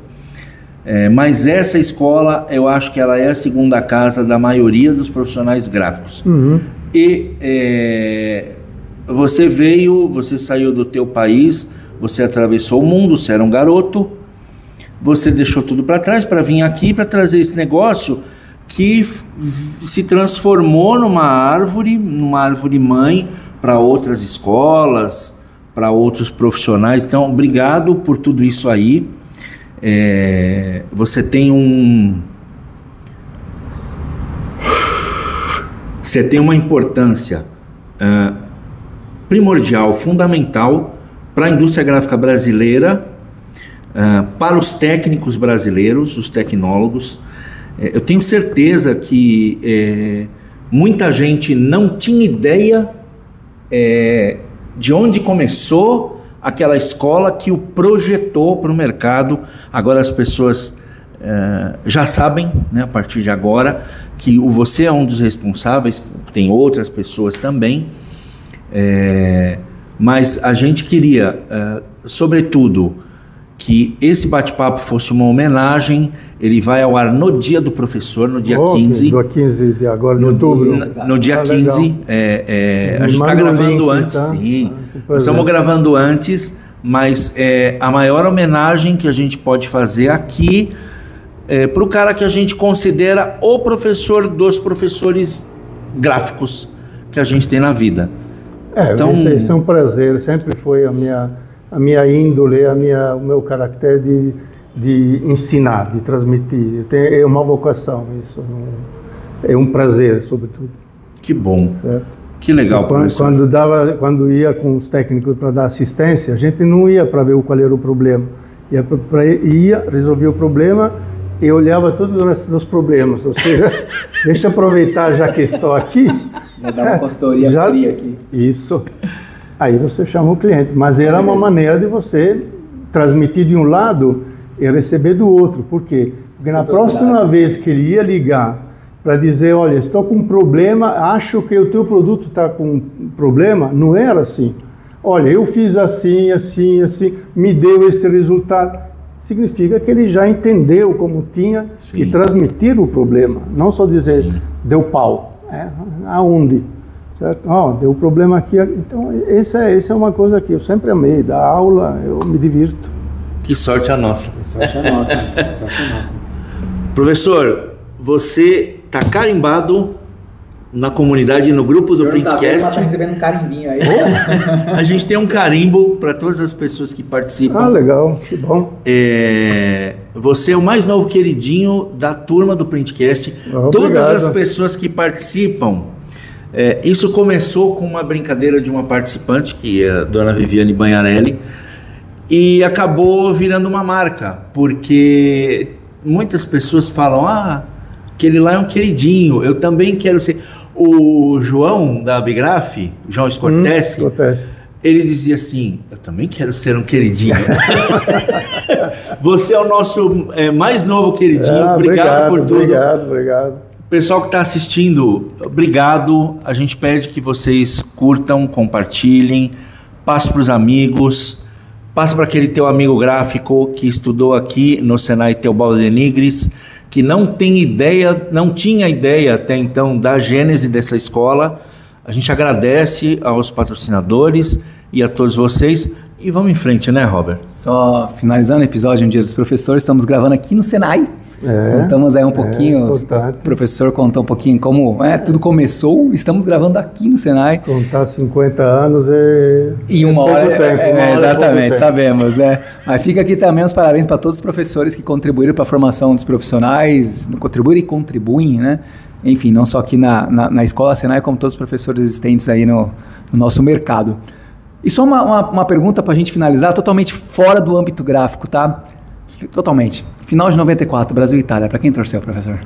Speaker 1: mas essa escola, eu acho que ela é a segunda casa da maioria dos profissionais gráficos. E você saiu do teu país, você atravessou o mundo, você era um garoto, você deixou tudo para trás para vir aqui para trazer esse negócio que se transformou numa árvore mãe para outras escolas, para outros profissionais. Então, obrigado por tudo isso aí. Você tem uma importância primordial, fundamental para a indústria gráfica brasileira, para os técnicos brasileiros, os tecnólogos. Eu tenho certeza que muita gente não tinha ideia de onde começou aquela escola que o projetou para o mercado. Agora as pessoas já sabem, né, a partir de agora, que você é um dos responsáveis, tem outras pessoas também, mas a gente queria, sobretudo, que esse bate-papo fosse uma homenagem. Ele vai ao ar no dia do professor, no dia 15.
Speaker 2: No dia 15 de agora, de outubro.
Speaker 1: No dia 15. A gente está gravando antes. Tá? Sim, nós estamos gravando antes, mas a maior homenagem que a gente pode fazer aqui para o cara que a gente considera o professor dos professores gráficos que a gente tem na vida.
Speaker 2: Então, isso é um prazer, sempre foi a minha índole, o meu caractere de ensinar, de transmitir. É uma vocação isso, é um prazer, sobretudo.
Speaker 1: Que bom, que legal, professor.
Speaker 2: Quando ia com os técnicos para dar assistência, a gente não ia para ver qual era o problema, ia resolver o problema e olhava todo o resto dos problemas, ou seja, deixa eu aproveitar já que estou aqui.
Speaker 3: Já dá uma consultoria fria aqui.
Speaker 2: Isso. Aí você chama o cliente, mas era uma maneira de você transmitir de um lado e receber do outro. Por quê? Porque na próxima vez que ele ia ligar para dizer, olha, estou com um problema, acho que o teu produto está com um problema, não era assim. Olha, eu fiz assim, assim, assim, me deu esse resultado. Significa que ele já entendeu como tinha que transmitir o problema, não só dizer, deu pau. Aonde? Certo? Deu problema aqui. Então, essa é uma coisa que eu sempre amei, da aula, eu me divirto.
Speaker 1: Que sorte a nossa.
Speaker 3: Que sorte a nossa.
Speaker 1: Professor, você tá carimbado na comunidade, no grupo do Printcast.
Speaker 3: Tá recebendo um carimbinho aí.
Speaker 1: A gente tem um carimbo para todas as pessoas que participam.
Speaker 2: Ah, legal, que bom.
Speaker 1: Você é o mais novo queridinho da turma do Printcast.
Speaker 2: Obrigado.
Speaker 1: Todas as pessoas que participam. Isso começou com uma brincadeira de uma participante, que é a dona Viviane Banharelli, e acabou virando uma marca, porque muitas pessoas falam, aquele lá é um queridinho, eu também quero ser. O João da Abigraf, João Scortese, ele dizia assim, eu também quero ser um queridinho. Você é o nosso mais novo queridinho, obrigado por tudo.
Speaker 2: Obrigado.
Speaker 1: Pessoal que está assistindo, obrigado. A gente pede que vocês curtam, compartilhem, passe para os amigos, passe para aquele teu amigo gráfico que estudou aqui no Senai Teobaldo de Nigris, que não tinha ideia até então da gênese dessa escola. A gente agradece aos patrocinadores e a todos vocês. E vamos em frente, né, Robert?
Speaker 3: Só finalizando o episódio, um dia dos professores, estamos gravando aqui no Senai. Contamos aí um pouquinho, o professor contou um pouquinho como tudo começou, estamos gravando aqui no Senai.
Speaker 2: Contar 50 anos
Speaker 3: em uma hora,
Speaker 2: tempo,
Speaker 3: exatamente, sabemos, né? Mas fica aqui também os parabéns para todos os professores que contribuíram para a formação dos profissionais, contribuem, né? Enfim, não só aqui na Escola Senai, como todos os professores existentes aí no nosso mercado. E só uma pergunta para a gente finalizar, totalmente fora do âmbito gráfico, tá? Totalmente. Final de 94, Brasil e Itália. Para quem torceu, professor?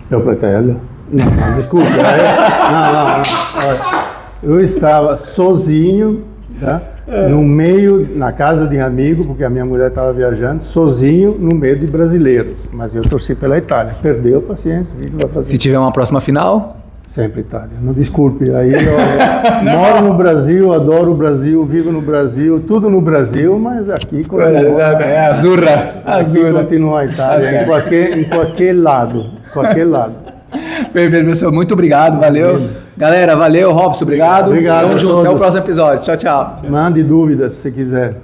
Speaker 2: Eu para a Itália. Não, desculpa. Eu estava sozinho, tá? No meio, na casa de amigo, porque a minha mulher estava viajando, sozinho no meio de brasileiros. Mas eu torci pela Itália. Perdeu, paciência. O que vai fazer?
Speaker 3: Se tiver uma próxima final?
Speaker 2: Sempre Itália. Não desculpe. Aí eu moro no Brasil, adoro o Brasil, vivo no Brasil, tudo no Brasil, mas aqui continua.
Speaker 3: Azurra.
Speaker 2: Continua a Itália, em qualquer lado.
Speaker 3: Perfeito, professor. Muito obrigado, valeu. Galera, valeu. Robson, obrigado.
Speaker 2: Obrigado.
Speaker 3: Tamo junto. Até o próximo episódio. Tchau, tchau.
Speaker 2: Mande dúvidas se quiser.